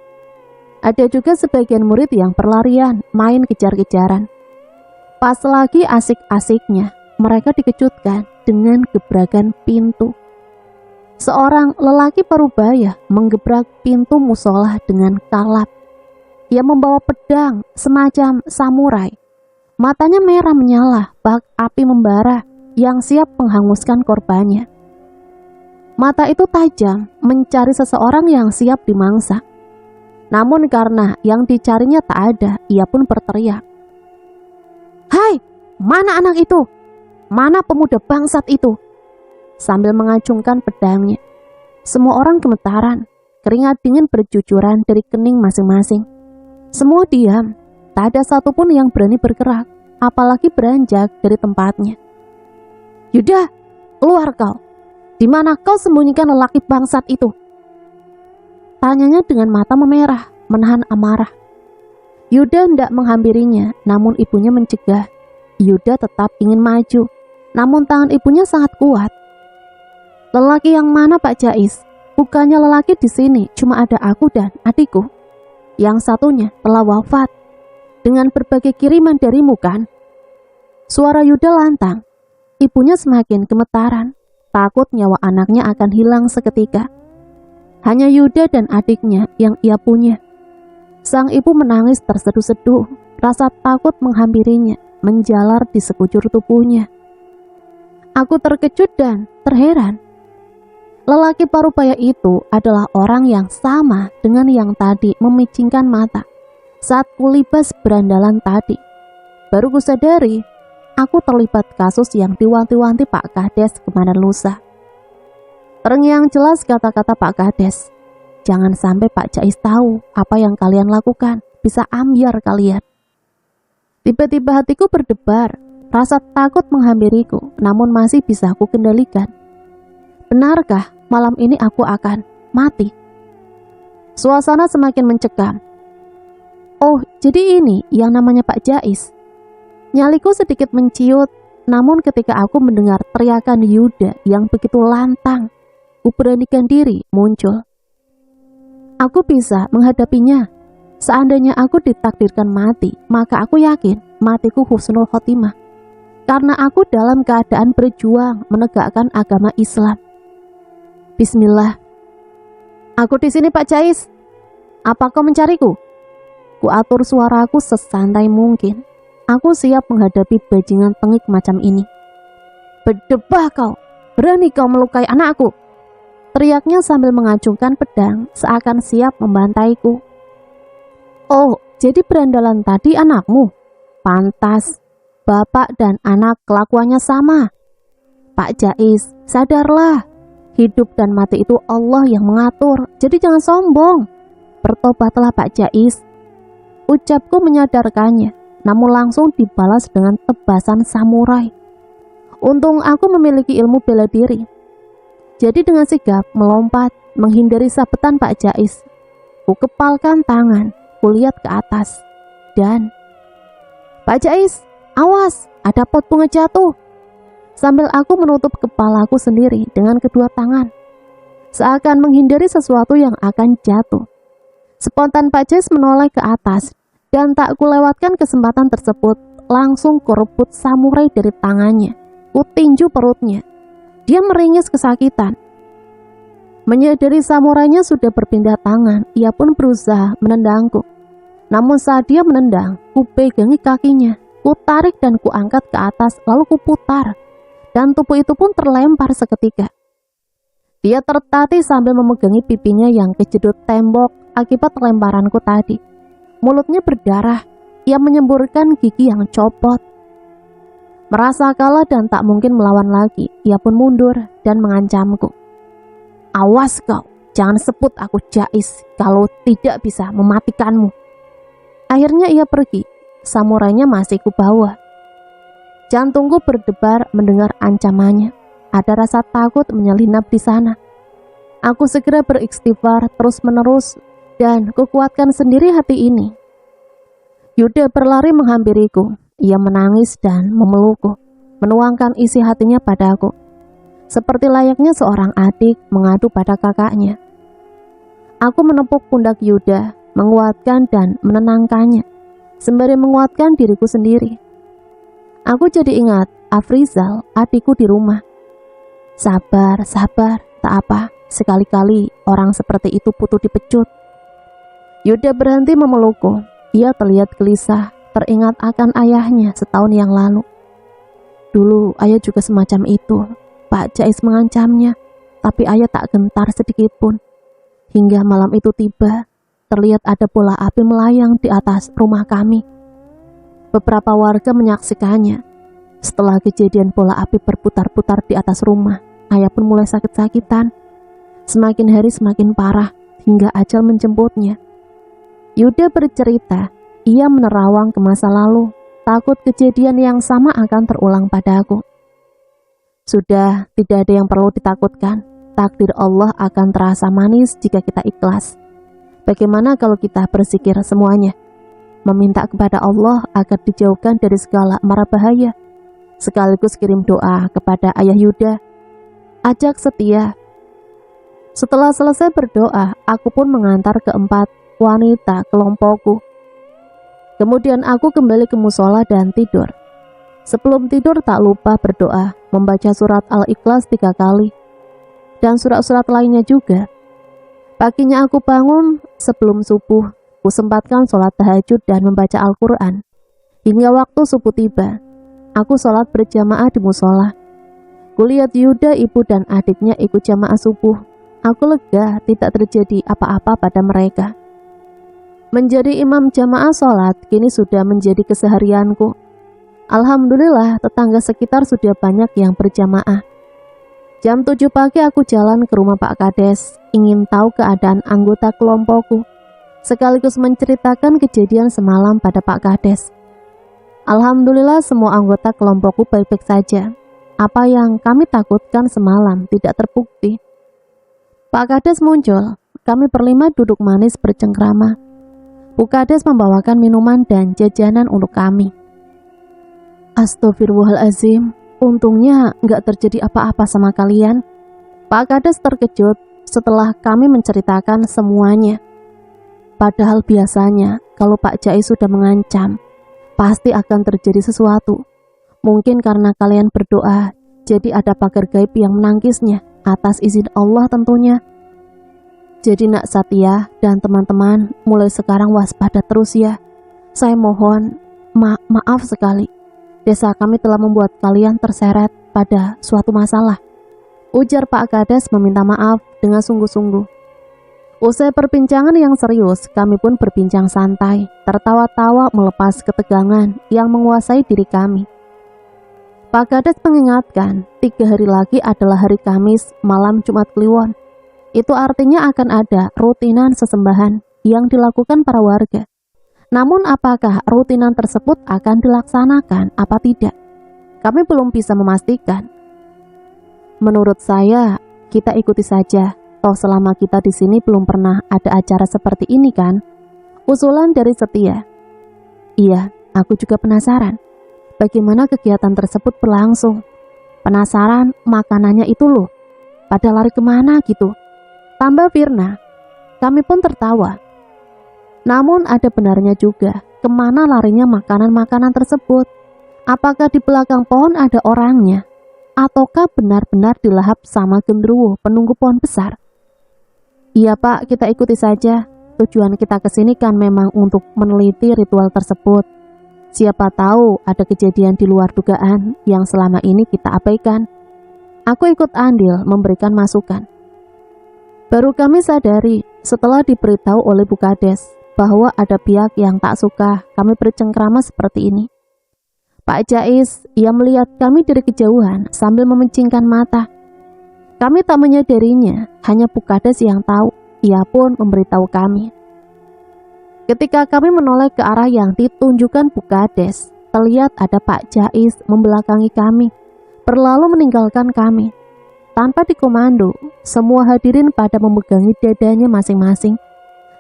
Ada juga sebagian murid yang berlarian, main kejar-kejaran. Pas lagi asik-asiknya, mereka dikejutkan dengan gebrakan pintu. Seorang lelaki parubaya menggebrak pintu musola dengan kalap. Ia membawa pedang semacam samurai. Matanya merah menyala, bak api membara yang siap menghanguskan korbannya. Mata itu tajam mencari seseorang yang siap dimangsa. Namun karena yang dicarinya tak ada, ia pun berteriak, "Hai, mana anak itu? Mana pemuda bangsat itu?" Sambil mengacungkan pedangnya. Semua orang gemetaran, keringat dingin bercucuran dari kening masing-masing. Semua diam, tak ada satupun yang berani bergerak, apalagi beranjak dari tempatnya. "Yuda, keluar kau! Di mana kau sembunyikan lelaki bangsat itu?" Tanyanya dengan mata memerah, menahan amarah. Yuda hendak menghampirinya, namun ibunya mencegah. Yuda tetap ingin maju, namun tangan ibunya sangat kuat. "Lelaki yang mana, Pak Jais? Bukannya lelaki di sini cuma ada aku dan adikku. Yang satunya telah wafat dengan berbagai kiriman darimu kan?" Suara Yuda lantang. Ibunya semakin gemetaran, takut nyawa anaknya akan hilang seketika. Hanya Yuda dan adiknya yang ia punya. Sang ibu menangis terseduh-seduh, rasa takut menghampirinya menjalar di sekujur tubuhnya. Aku terkejut dan terheran. Lelaki parubaya itu adalah orang yang sama dengan yang tadi memicingkan mata saat kulibas berandalan tadi. Baru kusadari, aku terlibat kasus yang diwanti-wanti Pak Kades kemarin lusa. Terngiang jelas kata-kata Pak Kades, "Jangan sampai Pak Jais tahu apa yang kalian lakukan, bisa ambyar kalian." Tiba-tiba hatiku berdebar, rasa takut menghampiriku, namun masih bisa aku kendalikan. Benarkah malam ini aku akan mati? Suasana semakin mencekam. Oh, jadi ini yang namanya Pak Jais. Nyaliku sedikit menciut, namun ketika aku mendengar teriakan Yuda yang begitu lantang, ku beranikan diri muncul. Aku bisa menghadapinya. Seandainya aku ditakdirkan mati, maka aku yakin matiku husnul khotimah. Karena aku dalam keadaan berjuang menegakkan agama Islam. Bismillah. "Aku di sini Pak Jais. Apa kau mencariku?" Ku atur suaraku sesantai mungkin. Aku siap menghadapi bajingan tengik macam ini. "Berdebah kau, berani kau melukai anakku!" Teriaknya sambil mengacungkan pedang seakan siap membantaiku. "Oh, jadi berandalan tadi anakmu? Pantas, bapak dan anak kelakuannya sama. Pak Jais, sadarlah. Hidup dan mati itu Allah yang mengatur, jadi jangan sombong. Bertobatlah Pak Jais." Ucapku menyadarkannya, namun langsung dibalas dengan tebasan samurai. Untung aku memiliki ilmu bela diri. Jadi dengan sigap melompat menghindari sabetan Pak Jais. Ku kepalkan tangan, ku lihat ke atas, dan "Pak Jais, awas, ada pot bunga jatuh." Sambil aku menutup kepalaku sendiri dengan kedua tangan, seakan menghindari sesuatu yang akan jatuh. Spontan Pak Jais menoleh ke atas, dan tak kulewatkan kesempatan tersebut, langsung kurebut samurai dari tangannya. Ku tinju perutnya. Dia meringis kesakitan. Menyadari samurainya sudah berpindah tangan, ia pun berusaha menendangku. Namun saat dia menendang, ku pegangi kakinya, ku tarik dan ku angkat ke atas, lalu ku putar. Dan tubuh itu pun terlempar seketika. Dia tertatih sambil memegangi pipinya yang kejedot tembok akibat lemparanku tadi. Mulutnya berdarah, ia menyemburkan gigi yang copot. Merasa kalah dan tak mungkin melawan lagi, ia pun mundur dan mengancamku. Awas kau, jangan sebut aku Jais, kalau tidak bisa mematikanmu. Akhirnya ia pergi, samurainya masih kubawa. Jantungku berdebar mendengar ancamannya. Ada rasa takut menyelinap di sana. Aku segera beristighfar terus-menerus dan kukuatkan sendiri hati ini. Yuda berlari menghampiriku. Ia menangis dan memelukku, menuangkan isi hatinya padaku. Seperti layaknya seorang adik mengadu pada kakaknya. Aku menepuk pundak Yuda, menguatkan dan menenangkannya, sembari menguatkan diriku sendiri. Aku jadi ingat Afrizal, adikku di rumah. Sabar, sabar, tak apa, sekali-kali orang seperti itu butuh dipecut. Yuda berhenti memelukku. Ia terlihat gelisah, teringat akan ayahnya setahun yang lalu. Dulu ayah juga semacam itu. Pak Jais mengancamnya, tapi ayah tak gentar sedikit pun. Hingga malam itu tiba, terlihat ada bola api melayang di atas rumah kami. Beberapa warga menyaksikannya. Setelah kejadian bola api berputar-putar di atas rumah, ayah pun mulai sakit-sakitan. Semakin hari semakin parah, hingga ajal menjemputnya. Yuda bercerita, ia menerawang ke masa lalu, takut kejadian yang sama akan terulang padaku. Sudah, tidak ada yang perlu ditakutkan. Takdir Allah akan terasa manis jika kita ikhlas. Bagaimana kalau kita berzikir semuanya? Meminta kepada Allah agar dijauhkan dari segala mara bahaya. Sekaligus kirim doa kepada ayah Yuda. Ajak setia. Setelah selesai berdoa, aku pun mengantar keempat wanita kelompokku. Kemudian aku kembali ke musola dan tidur. Sebelum tidur tak lupa berdoa, membaca surat Al-Ikhlas 3 kali, dan surat-surat lainnya juga. Paginya aku bangun sebelum subuh, kusempatkan sholat tahajud dan membaca Al-Quran. Hingga waktu subuh tiba, aku sholat berjamaah di musola. Kulihat Yuda, ibu dan adiknya ikut jamaah subuh. Aku lega tidak terjadi apa-apa pada mereka. Menjadi imam jamaah sholat kini sudah menjadi keseharianku. Alhamdulillah tetangga sekitar sudah banyak yang berjamaah. Jam 7 pagi aku jalan ke rumah Pak Kades, ingin tahu keadaan anggota kelompokku, sekaligus menceritakan kejadian semalam pada Pak Kades. Alhamdulillah semua anggota kelompokku baik-baik saja. Apa yang kami takutkan semalam tidak terbukti. Pak Kades muncul, kami berlima duduk manis bercengkrama. Bu Kades membawakan minuman dan jajanan untuk kami. Astagfirullahaladzim, untungnya nggak terjadi apa-apa sama kalian. Pak Kades terkejut setelah kami menceritakan semuanya. Padahal biasanya kalau Pak Jais sudah mengancam, pasti akan terjadi sesuatu. Mungkin karena kalian berdoa, jadi ada pagar gaib yang menangkisnya, atas izin Allah tentunya. Jadi Nak Satya dan teman-teman mulai sekarang waspada terus ya. Saya mohon, maaf sekali. Desa kami telah membuat kalian terseret pada suatu masalah. Ujar Pak Kades meminta maaf dengan sungguh-sungguh. Usai perbincangan yang serius, kami pun berbincang santai, tertawa-tawa melepas ketegangan yang menguasai diri kami. Pak Kades mengingatkan, 3 hari lagi adalah hari Kamis, malam Jumat Kliwon. Itu artinya akan ada rutinan sesembahan yang dilakukan para warga. Namun apakah rutinan tersebut akan dilaksanakan apa tidak? Kami belum bisa memastikan. Menurut saya, kita ikuti saja. Toh selama kita di sini belum pernah ada acara seperti ini kan? Usulan dari Setia. Iya, aku juga penasaran. Bagaimana kegiatan tersebut berlangsung? Penasaran makanannya itu loh. Pada lari kemana gitu? Tambah Firna. Kami pun tertawa. Namun ada benarnya juga. Kemana larinya makanan-makanan tersebut? Apakah di belakang pohon ada orangnya? Ataukah benar-benar dilahap sama genderuwo penunggu pohon besar? Iya Pak, kita ikuti saja. Tujuan kita ke sini kan memang untuk meneliti ritual tersebut. Siapa tahu ada kejadian di luar dugaan yang selama ini kita abaikan. Aku ikut andil memberikan masukan. Baru kami sadari setelah diberitahu oleh Bu Kades bahwa ada pihak yang tak suka kami bercengkrama seperti ini. Pak Jais, ia melihat kami dari kejauhan sambil memencingkan mata. Kami tak menyadarinya, hanya Bu Kades yang tahu. Ia pun memberitahu kami. Ketika kami menoleh ke arah yang ditunjukkan Bu Kades, terlihat ada Pak Jais membelakangi kami, berlalu meninggalkan kami. Tanpa dikomando, semua hadirin pada memegangi dadanya masing-masing.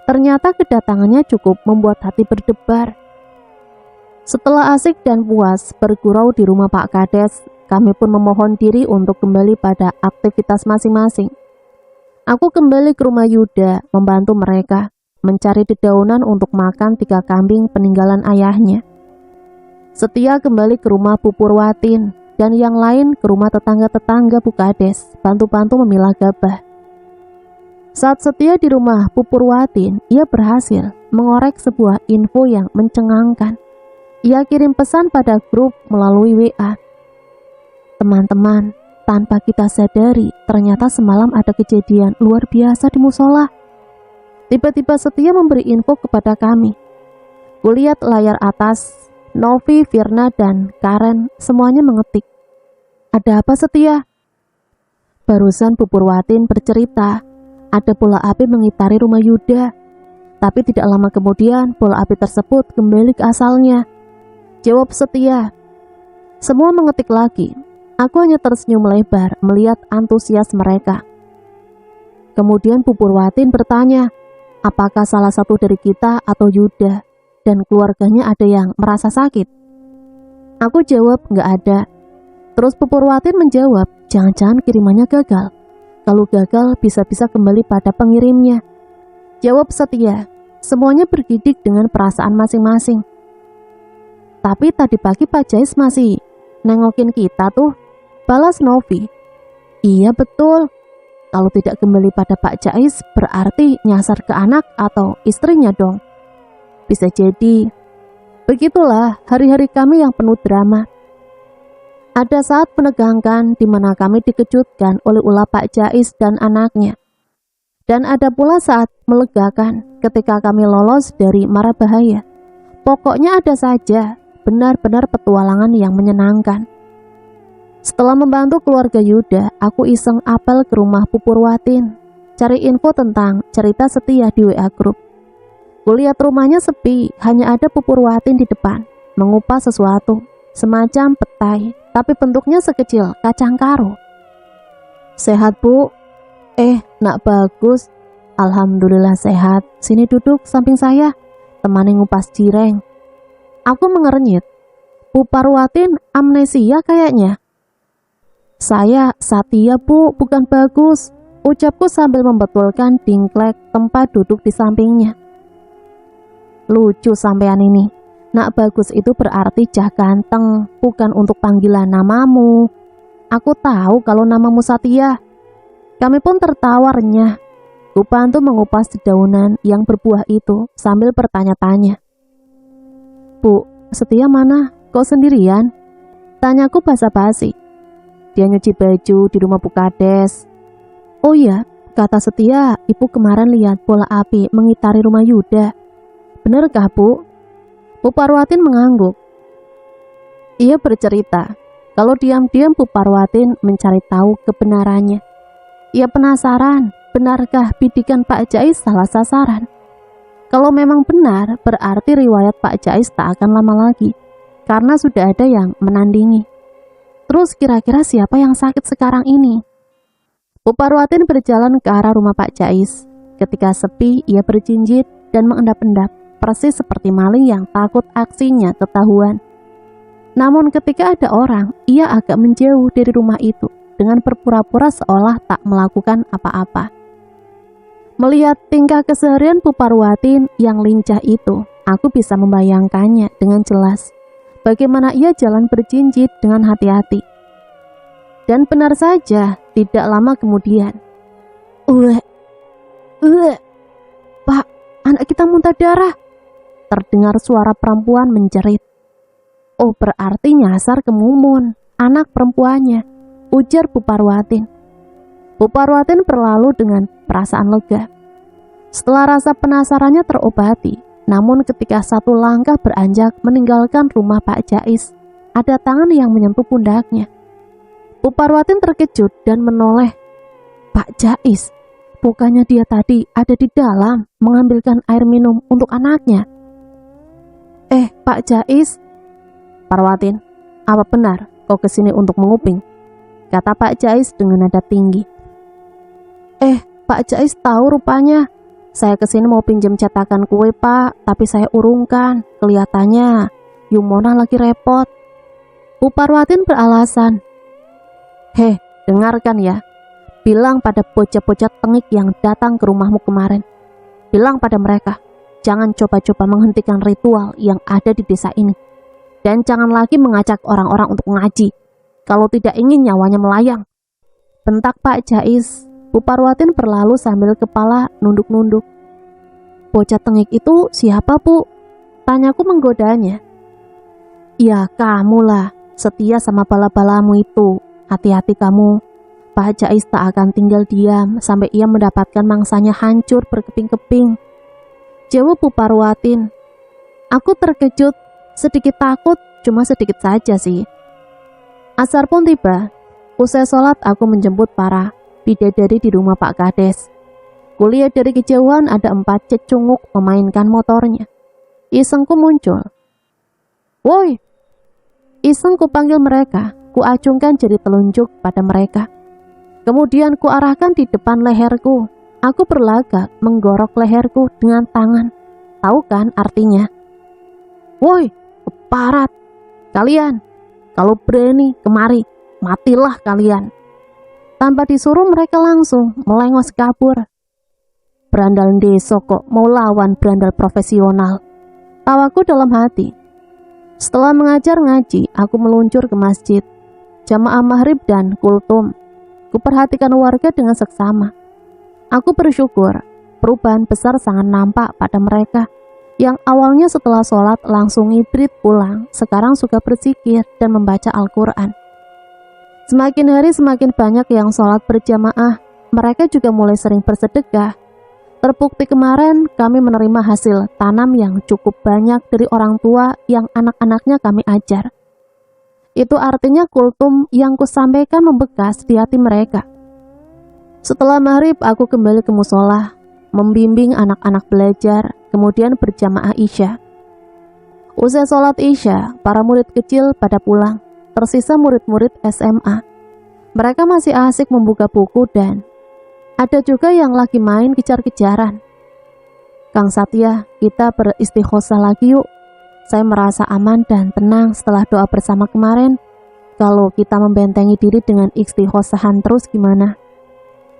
Ternyata kedatangannya cukup membuat hati berdebar. Setelah asik dan puas bergurau di rumah Pak Kades, kami pun memohon diri untuk kembali pada aktivitas masing-masing. Aku kembali ke rumah Yuda membantu mereka mencari dedaunan untuk makan 3 kambing peninggalan ayahnya. Setia kembali ke rumah Bu Purwatin dan yang lain ke rumah tetangga-tetangga Bu Kades, bantu-bantu memilah gabah. Saat Setia di rumah Bu Purwatin, ia berhasil mengorek sebuah info yang mencengangkan. Ia kirim pesan pada grup melalui WA. Teman-teman, tanpa kita sadari, ternyata semalam ada kejadian luar biasa di musola. Tiba-tiba Setia memberi info kepada kami. Kulihat layar atas, Novi, Firna, dan Karen semuanya mengetik. Ada apa Setia? Barusan Bu Purwatin bercerita, ada bola api mengitari rumah Yuda. Tapi tidak lama kemudian bola api tersebut kembali ke asalnya. Jawab Setia. Semua mengetik lagi. Aku hanya tersenyum lebar melihat antusias mereka. Kemudian Bu Purwatin bertanya, apakah salah satu dari kita atau Yuda dan keluarganya ada yang merasa sakit? Aku jawab nggak ada. Terus Bu Purwatin menjawab, jangan-jangan kirimannya gagal. Kalau gagal bisa-bisa kembali pada pengirimnya. Jawab Setia, semuanya bergidik dengan perasaan masing-masing. Tapi tadi pagi Pak Jais masih nengokin kita tuh, balas Novi. Iya betul. Kalau tidak kembali pada Pak Jais berarti nyasar ke anak atau istrinya dong. Bisa jadi. Begitulah hari-hari kami yang penuh drama. Ada saat menegangkan di mana kami dikejutkan oleh ulah Pak Jais dan anaknya. Dan ada pula saat melegakan ketika kami lolos dari mara bahaya. Pokoknya ada saja, benar-benar petualangan yang menyenangkan. Setelah membantu keluarga Yuda, aku iseng apel ke rumah Bu Purwatin, cari info tentang cerita Setia di WA grup. Kulihat rumahnya sepi, hanya ada Bu Purwatin di depan, mengupas sesuatu, semacam petai, tapi bentuknya sekecil kacang karo. Sehat Bu? Nak bagus. Alhamdulillah sehat. Sini duduk samping saya, temani ngupas cireng. Aku mengernyit. Bu Purwatin amnesia kayaknya. Saya Satya Bu, bukan Bagus, ucapku sambil membetulkan dingklek tempat duduk di sampingnya. Lucu sampean ini. Nak Bagus itu berarti cah ganteng, bukan untuk panggilan namamu. Aku tahu kalau namamu Satya. Kami pun tertawa renyah. Ku bantu mengupas dedaunan yang berbuah itu sambil bertanya-tanya. Bu, Setia mana? Kok sendirian? Tanyaku basa-basi. Dia nyuci baju di rumah Bu Kades. Oh iya, kata Setia, ibu kemarin lihat bola api mengitari rumah Yuda. Benarkah Bu? Bu Purwatin mengangguk. Ia bercerita, kalau diam-diam Bu Purwatin mencari tahu kebenarannya. Ia penasaran, benarkah bidikan Pak Jais salah sasaran? Kalau memang benar, berarti riwayat Pak Jais tak akan lama lagi, karena sudah ada yang menandingi. Terus kira-kira siapa yang sakit sekarang ini? Bu Purwatin berjalan ke arah rumah Pak Jais. Ketika sepi, ia berjinjit dan mengendap-endap, persis seperti maling yang takut aksinya ketahuan. Namun ketika ada orang, ia agak menjauh dari rumah itu dengan berpura-pura seolah tak melakukan apa-apa. Melihat tingkah keseharian Bu Purwatin yang lincah itu, aku bisa membayangkannya dengan jelas. Bagaimana ia jalan berjinjit dengan hati-hati. Dan benar saja, tidak lama kemudian, Pak, anak kita muntah darah. Terdengar suara perempuan menjerit. Oh, berarti nyasar ke Mumun, anak perempuannya, ujar Bu Parwatin. Bu Parwatin berlalu dengan perasaan lega. Setelah rasa penasarannya terobati, namun ketika satu langkah beranjak meninggalkan rumah Pak Jais, ada tangan yang menyentuh pundaknya. Bu Parwatin terkejut dan menoleh. Pak Jais, bukannya dia tadi ada di dalam mengambilkan air minum untuk anaknya? Pak Jais. Parwatin, apa benar kau kesini untuk menguping? Kata Pak Jais dengan nada tinggi. Pak Jais tahu rupanya. Saya kesini mau pinjam cetakan kue, Pak, tapi saya urungkan. Kelihatannya Yumona lagi repot. Bu Parwatin beralasan. Dengarkan ya. Bilang pada bocah-bocah tengik yang datang ke rumahmu kemarin. Bilang pada mereka, jangan coba-coba menghentikan ritual yang ada di desa ini. Dan jangan lagi mengajak orang-orang untuk ngaji, kalau tidak ingin nyawanya melayang. Bentak Pak Jais. Bu Parwatin berlalu sambil kepala nunduk-nunduk. Bocah tengik itu siapa, Bu? Tanyaku menggodanya. Ya kamulah, setia sama bala-balamu itu. Hati-hati kamu. Pak Jais tak akan tinggal diam sampai ia mendapatkan mangsanya hancur berkeping-keping. Jawab Bu Parwatin. Aku terkejut, sedikit takut, cuma sedikit saja sih. Asar pun tiba. Usai sholat aku menjemput para bidadari di rumah Pak Kades. Kulihat dari kejauhan ada 4 cecunguk memainkan motornya. Isengku muncul. Woi! Iseng ku panggil mereka, ku acungkan jari telunjuk pada mereka. Kemudian ku arahkan di depan leherku. Aku berlagak menggorok leherku dengan tangan. Tahu kan artinya? Woi, keparat! Kalian, kalau berani kemari, matilah kalian. Tanpa disuruh mereka langsung melengos kabur. Berandal deso kok mau lawan berandal profesional. Tawaku dalam hati. Setelah mengajar ngaji, aku meluncur ke masjid. Jamaah maghrib dan kultum. Kuperhatikan warga dengan seksama. Aku bersyukur, perubahan besar sangat nampak pada mereka. Yang awalnya setelah sholat langsung ngibrit pulang, sekarang suka berzikir dan membaca Al-Quran. Semakin hari semakin banyak yang sholat berjamaah, mereka juga mulai sering bersedekah. Terbukti kemarin kami menerima hasil tanam yang cukup banyak dari orang tua yang anak-anaknya kami ajar. Itu artinya kultum yang kusampaikan membekas di hati mereka. Setelah maghrib aku kembali ke musola, membimbing anak-anak belajar, kemudian berjamaah Isya. Usai sholat Isya, para murid kecil pada pulang. Tersisa murid-murid SMA. Mereka masih asik membuka buku dan ada juga yang lagi main kejar-kejaran. Kang Satya, kita beristighosah lagi yuk. Saya merasa aman dan tenang setelah doa bersama kemarin. Kalau kita membentengi diri dengan istighosahan terus gimana?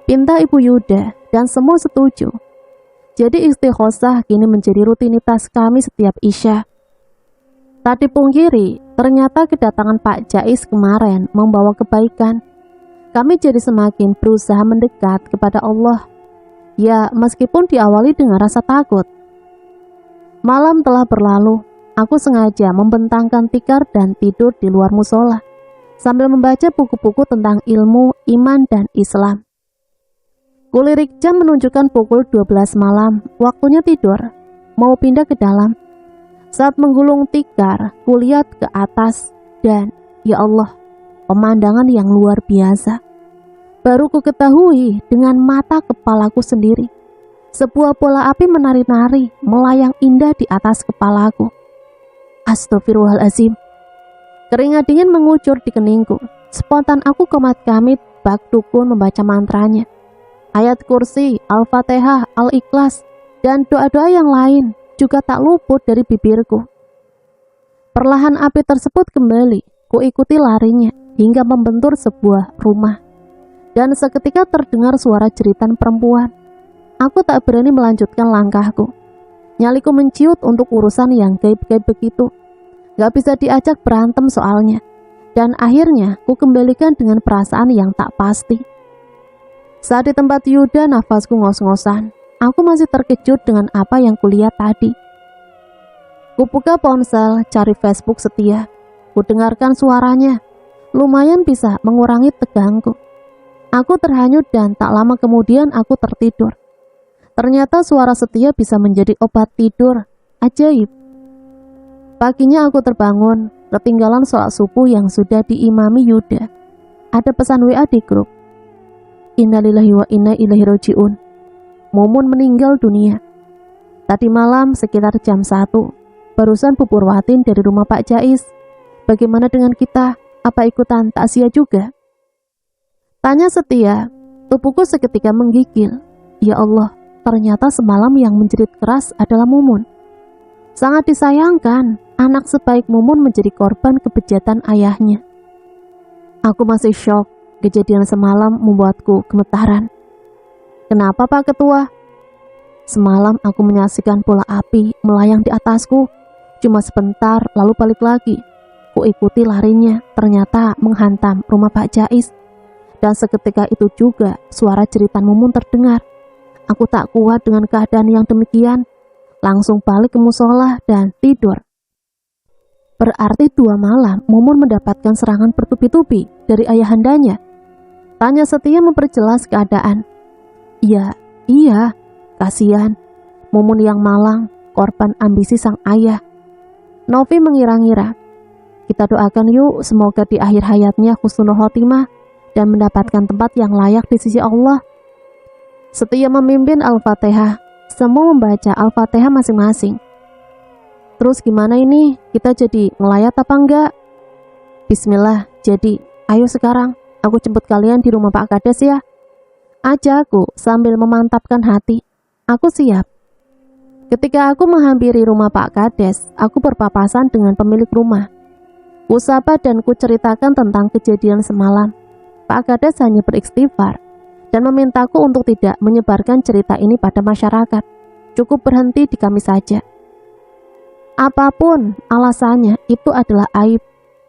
Pinta Ibu Yuda dan semua setuju. Jadi istighosah kini menjadi rutinitas kami setiap Isya. Tak dipungkiri, ternyata kedatangan Pak Jais kemarin membawa kebaikan. Kami jadi semakin berusaha mendekat kepada Allah. Ya, meskipun diawali dengan rasa takut. Malam telah berlalu, aku sengaja membentangkan tikar dan tidur di luar musola, sambil membaca buku-buku tentang ilmu, iman, dan Islam. Kulirik jam menunjukkan pukul 12 malam, waktunya tidur, mau pindah ke dalam. Saat menggulung tikar, kulihat ke atas dan, ya Allah, pemandangan yang luar biasa. Baru ku ketahui dengan mata kepalaku sendiri. Sebuah bola api menari-nari, melayang indah di atas kepalaku. Astagfirullahaladzim. Keringat dingin mengucur di keningku. Spontan aku komat kamit bak dukun membaca mantranya. Ayat kursi, Al-Fatihah, Al-Ikhlas, dan doa-doa yang lain juga tak luput dari bibirku. Perlahan api tersebut kembali, kuikuti larinya hingga membentur sebuah rumah. Dan seketika terdengar suara jeritan perempuan. Aku tak berani melanjutkan langkahku. Nyaliku menciut untuk urusan yang gaib-gaib begitu. Gak bisa diajak berantem soalnya. Dan akhirnya ku kembalikan dengan perasaan yang tak pasti. Saat di tempat Yuda nafasku ngos-ngosan. aku masih terkejut dengan apa yang kulihat tadi. Kubuka ponsel, cari Facebook Setia. Kudengarkan suaranya. Lumayan bisa mengurangi tegangku. Aku terhanyut dan tak lama kemudian aku tertidur. Ternyata suara Setia bisa menjadi obat tidur. Ajaib. Paginya aku terbangun, ketinggalan sholat subuh yang sudah diimami Yuda. Ada pesan WA di grup. Innalillahi wa inna ilaihi raji'un. Mumun meninggal dunia. Tadi malam sekitar jam 1, barusan bubur watin dari rumah Pak Jais. Bagaimana dengan kita? Apa ikutan takziah juga? Tanya Setia. Tubuhku seketika menggigil. Ya Allah, ternyata semalam yang menjerit keras adalah Mumun. Sangat disayangkan, anak sebaik Mumun menjadi korban kebejatan ayahnya. Aku masih syok. Kejadian semalam membuatku gemetaran. Kenapa Pak Ketua? Semalam aku menyaksikan bola api melayang di atasku. Cuma sebentar lalu balik lagi. Ku ikuti larinya, ternyata menghantam rumah Pak Jais. Dan seketika itu juga suara jeritan Mumun terdengar. Aku tak kuat dengan keadaan yang demikian. Langsung balik ke musola dan tidur. Berarti 2 malam Mumun mendapatkan serangan bertubi-tubi dari ayahandanya. Tanya Setia memperjelas keadaan. Iya, kasihan. Mumun yang malang, korban ambisi sang ayah. Novi mengira-ngira. Kita doakan yuk semoga di akhir hayatnya husnul khotimah dan mendapatkan tempat yang layak di sisi Allah. Setia memimpin Al-Fatihah. Semua membaca Al-Fatihah masing-masing. Terus gimana ini? Kita jadi ngelayat apa enggak? Bismillah, jadi ayo sekarang aku jemput kalian di rumah Pak Kades ya. Ajakku sambil memantapkan hati. Aku siap. Ketika aku menghampiri rumah Pak Kades, aku berpapasan dengan pemilik rumah. Kusapa dan kuceritakan tentang kejadian semalam. Pak Kades hanya beristighfar dan memintaku untuk tidak menyebarkan cerita ini pada masyarakat. Cukup berhenti di kami saja. Apapun alasannya, itu adalah aib.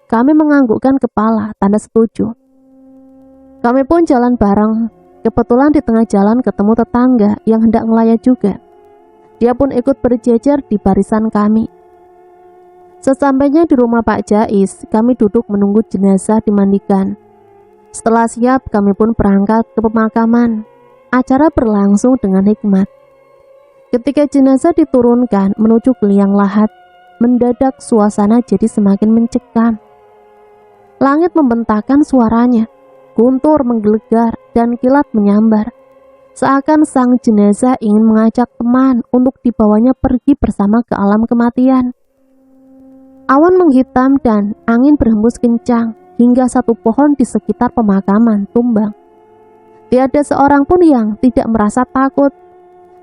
Kami menganggukkan kepala, tanda setuju. Kami pun jalan bareng. Kebetulan di tengah jalan ketemu tetangga yang hendak ngelayat juga. Dia pun ikut berjejer di barisan kami. Sesampainya di rumah Pak Jais, kami duduk menunggu jenazah dimandikan. Setelah siap, kami pun berangkat ke pemakaman. Acara berlangsung dengan hikmat. Ketika jenazah diturunkan menuju ke liang lahat, mendadak suasana jadi semakin mencekam. Langit membentangkan suaranya. Guntur menggelegar dan kilat menyambar. Seakan sang jenazah ingin mengajak teman untuk dibawanya pergi bersama ke alam kematian. Awan menghitam dan angin berhembus kencang hingga satu pohon di sekitar pemakaman tumbang. Tiada seorang pun yang tidak merasa takut.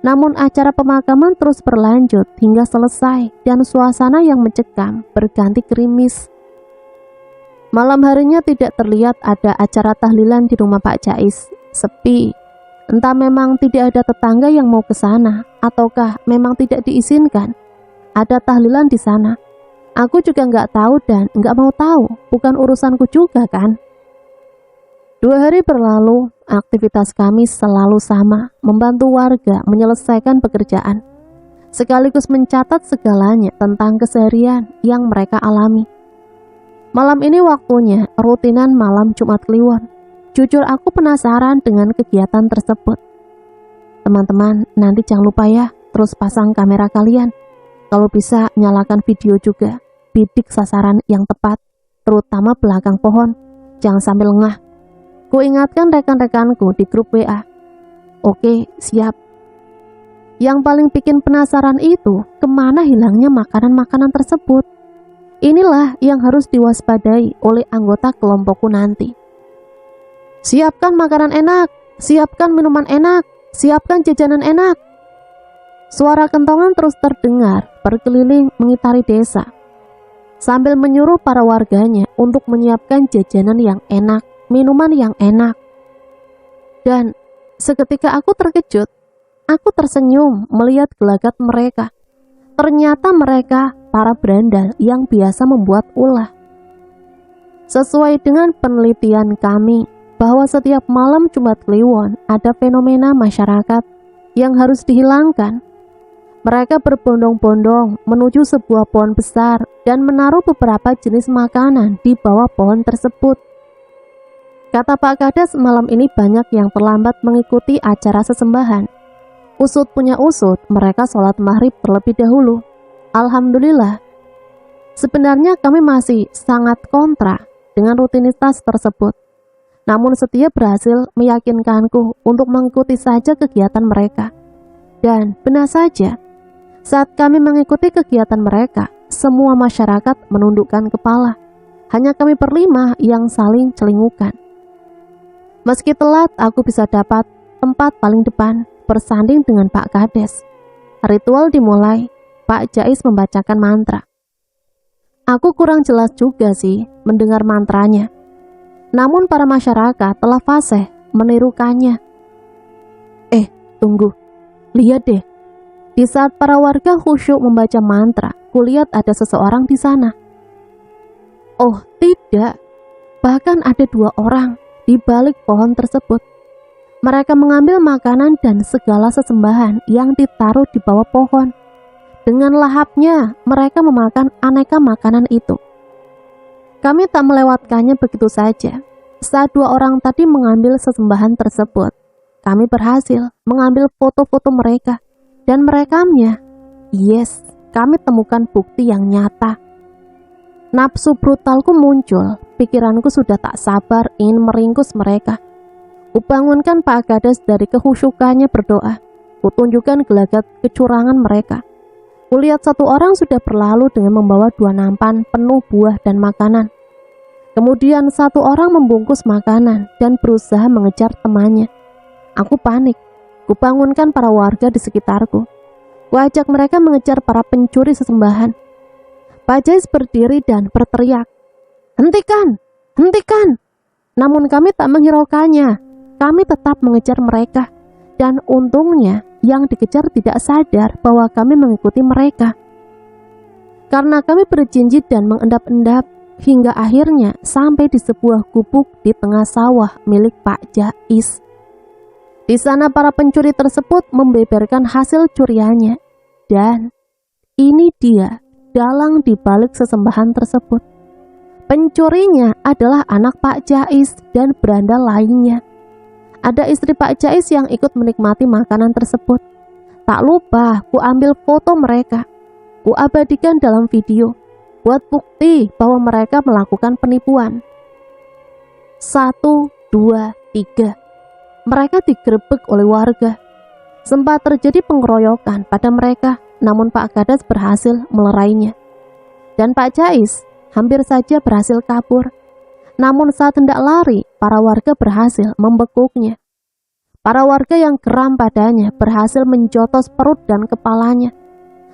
Namun acara pemakaman terus berlanjut hingga selesai dan suasana yang mencekam berganti gerimis. Malam harinya tidak terlihat ada acara tahlilan di rumah Pak Jais. Sepi. Entah memang tidak ada tetangga yang mau ke sana, ataukah memang tidak diizinkan ada tahlilan di sana. Aku juga nggak tahu dan nggak mau tahu. Bukan urusanku juga kan. 2 hari berlalu, aktivitas kami selalu sama, membantu warga menyelesaikan pekerjaan, sekaligus mencatat segalanya tentang keseharian yang mereka alami. Malam ini waktunya rutinan malam Jumat Kliwon. Jujur aku penasaran dengan kegiatan tersebut. Teman-teman, nanti jangan lupa ya, terus pasang kamera kalian. Kalau bisa, nyalakan video juga. Bidik sasaran yang tepat, terutama belakang pohon. Jangan sampai lengah. Ku ingatkan rekan-rekanku di grup WA. Oke, siap. Yang paling bikin penasaran itu, kemana hilangnya makanan-makanan tersebut. Inilah yang harus diwaspadai oleh anggota kelompokku nanti. Siapkan makanan enak, siapkan minuman enak, siapkan jajanan enak. Suara kentongan terus terdengar berkeliling mengitari desa, sambil menyuruh para warganya untuk menyiapkan jajanan yang enak, minuman yang enak. Dan seketika aku terkejut, aku tersenyum melihat gelagat mereka. Ternyata mereka para berandal yang biasa membuat ulah. Sesuai dengan penelitian kami, bahwa setiap malam Jumat Kliwon ada fenomena masyarakat yang harus dihilangkan. Mereka berbondong-bondong menuju sebuah pohon besar dan menaruh beberapa jenis makanan di bawah pohon tersebut. Kata Pak Kades, malam ini banyak yang terlambat mengikuti acara sesembahan. Usut punya usut, mereka sholat maghrib terlebih dahulu. Alhamdulillah. Sebenarnya kami masih sangat kontra dengan rutinitas tersebut. Namun Setia berhasil meyakinkanku untuk mengikuti saja kegiatan mereka. Dan benar saja, saat kami mengikuti kegiatan mereka, semua masyarakat menundukkan kepala. Hanya kami berlima yang saling celingukan. Meski telat, aku bisa dapat tempat paling depan bersanding dengan Pak Kades. Ritual dimulai, Pak Jais membacakan mantra. Aku kurang jelas juga sih mendengar mantranya. Namun para masyarakat telah fasih menirukannya. Tunggu, lihat deh. Di saat para warga khusyuk membaca mantra, kulihat ada seseorang di sana. Oh tidak, bahkan ada 2 orang di balik pohon tersebut. Mereka mengambil makanan dan segala sesembahan yang ditaruh di bawah pohon. Dengan lahapnya, mereka memakan aneka makanan itu. Kami tak melewatkannya begitu saja. Saat 2 orang tadi mengambil sesembahan tersebut, kami berhasil mengambil foto-foto mereka dan merekamnya. Yes, kami temukan bukti yang nyata. Nafsu brutalku muncul, pikiranku sudah tak sabar ingin meringkus mereka. Kubangunkan Pak Kades dari kehusyukannya berdoa. Kutunjukkan gelagat kecurangan mereka. Kulihat 1 orang sudah berlalu dengan membawa 2 nampan penuh buah dan makanan. Kemudian 1 orang membungkus makanan dan berusaha mengejar temannya. Aku panik. Kubangunkan para warga di sekitarku. Kuajak mereka mengejar para pencuri sesembahan. Pak Jais berdiri dan berteriak, "Hentikan! Hentikan!" Namun kami tak menghiraukannya. Kami tetap mengejar mereka. Dan untungnya yang dikejar tidak sadar bahwa kami mengikuti mereka. Karena kami berjinjit dan mengendap-endap, hingga akhirnya sampai di sebuah gubuk di tengah sawah milik Pak Jais. Di sana para pencuri tersebut membeberkan hasil curiannya. Dan ini dia dalang di balik sesembahan tersebut. Pencurinya adalah anak Pak Jais dan berandal lainnya. Ada istri Pak Jais yang ikut menikmati makanan tersebut. Tak lupa ku ambil foto mereka. Ku abadikan dalam video buat bukti bahwa mereka melakukan penipuan. 1, 2, 3. Mereka digerebek oleh warga. Sempat terjadi pengeroyokan pada mereka, namun Pak Kades berhasil melerainya. Dan Pak Jais hampir saja berhasil kabur. Namun saat hendak lari, para warga berhasil membekuknya. Para warga yang geram padanya berhasil menjotos perut dan kepalanya.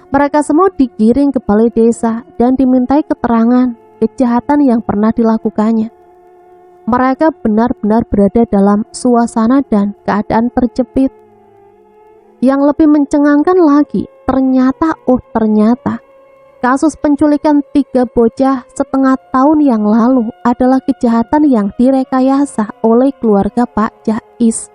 Mereka semua digiring ke balai desa dan dimintai keterangan kejahatan yang pernah dilakukannya. Mereka benar-benar berada dalam suasana dan keadaan terjepit. Yang lebih mencengangkan lagi, ternyata kasus penculikan 3 bocah setengah tahun yang lalu adalah kejahatan yang direkayasa oleh keluarga Pak Jais.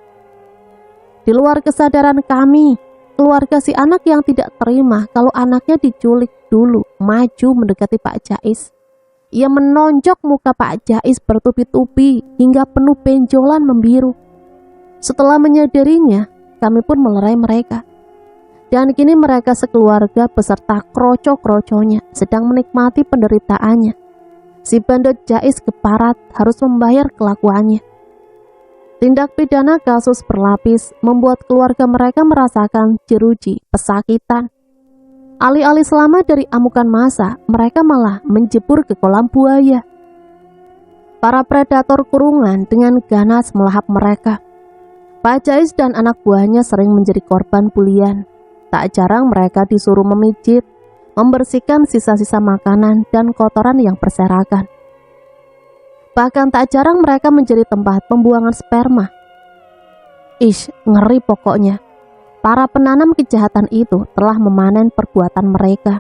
Di luar kesadaran kami, keluarga si anak yang tidak terima kalau anaknya diculik dulu maju mendekati Pak Jais. Ia menonjok muka Pak Jais bertubi-tubi hingga penuh benjolan membiru. Setelah menyadarinya, kami pun melerai mereka. Dan kini mereka sekeluarga beserta kroco-kroconya sedang menikmati penderitaannya. Si bandot Jais keparat harus membayar kelakuannya. Tindak pidana kasus berlapis membuat keluarga mereka merasakan jeruji pesakitan. Alih-alih selamat dari amukan massa, mereka malah menjebur ke kolam buaya. Para predator kurungan dengan ganas melahap mereka. Pak Jais dan anak buahnya sering menjadi korban bulian. Tak jarang mereka disuruh memijit, membersihkan sisa-sisa makanan dan kotoran yang berserakan. Bahkan tak jarang mereka menjadi tempat pembuangan sperma. Ngeri pokoknya. Para penanam kejahatan itu telah memanen perbuatan mereka.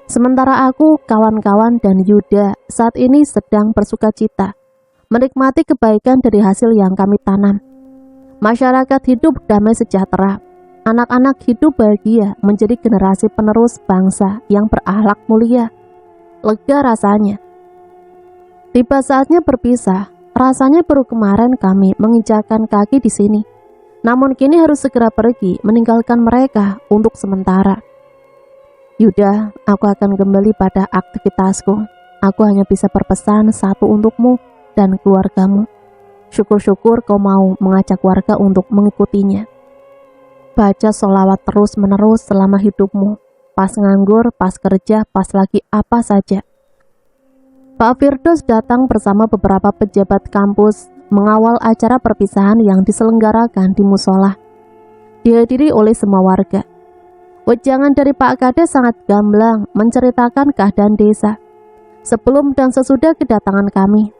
Sementara aku, kawan-kawan dan Yuda saat ini sedang bersukacita, menikmati kebaikan dari hasil yang kami tanam. Masyarakat hidup damai sejahtera. Anak-anak hidup bahagia menjadi generasi penerus bangsa yang berakhlak mulia. Lega rasanya. Tiba saatnya berpisah. Rasanya baru kemarin kami menginjakkan kaki di sini. Namun kini harus segera pergi meninggalkan mereka untuk sementara. Yuda, aku akan kembali pada aktivitasku. Aku hanya bisa berpesan satu untukmu dan keluargamu. Syukur-syukur kau mau mengajak warga untuk mengikutinya. Baca sholawat terus-menerus selama hidupmu. Pas nganggur, pas kerja, pas lagi apa saja. Pak Firdaus datang bersama beberapa pejabat kampus mengawal acara perpisahan yang diselenggarakan di musola. Dihadiri oleh semua warga. Wejangan dari Pak Kades sangat gamblang menceritakan keadaan desa. Sebelum dan sesudah kedatangan kami,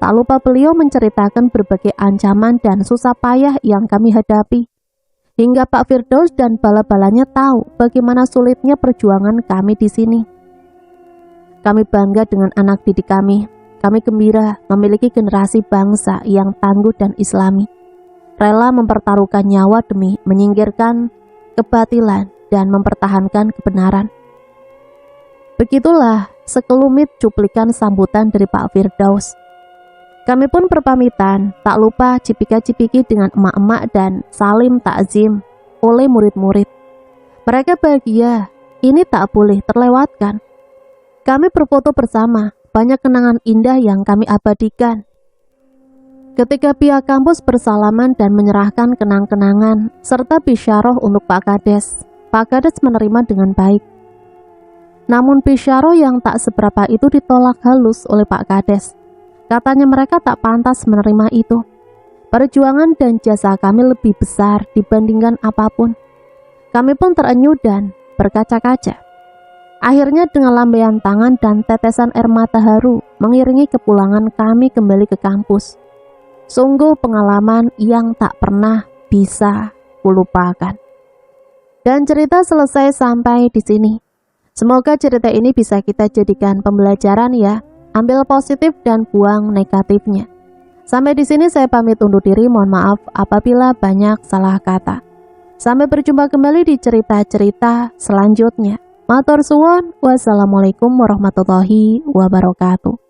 tak lupa beliau menceritakan berbagai ancaman dan susah payah yang kami hadapi. Hingga Pak Firdaus dan bala-balanya tahu bagaimana sulitnya perjuangan kami di sini. Kami bangga dengan anak didik kami. Kami gembira memiliki generasi bangsa yang tangguh dan islami. Rela mempertaruhkan nyawa demi menyingkirkan kebatilan dan mempertahankan kebenaran. Begitulah sekelumit cuplikan sambutan dari Pak Firdaus. Kami pun berpamitan, tak lupa cipika-cipiki dengan emak-emak dan salim takzim oleh murid-murid. Mereka bahagia, ini tak boleh terlewatkan. Kami berfoto bersama, banyak kenangan indah yang kami abadikan. Ketika pihak kampus bersalaman dan menyerahkan kenang-kenangan, serta bisyarah untuk Pak Kades, Pak Kades menerima dengan baik. Namun bisyarah yang tak seberapa itu ditolak halus oleh Pak Kades. Katanya mereka tak pantas menerima itu. Perjuangan dan jasa kami lebih besar dibandingkan apapun. Kami pun terenyuh dan berkaca-kaca. Akhirnya dengan lambaian tangan dan tetesan air mata haru mengiringi kepulangan kami kembali ke kampus. Sungguh pengalaman yang tak pernah bisa kulupakan. Dan cerita selesai sampai di sini. Semoga cerita ini bisa kita jadikan pembelajaran ya. Ambil positif dan buang negatifnya. Sampai di sini saya pamit undur diri. Mohon maaf apabila banyak salah kata. Sampai berjumpa kembali di cerita-cerita selanjutnya. Matur suwun. Wassalamualaikum warahmatullahi wabarakatuh.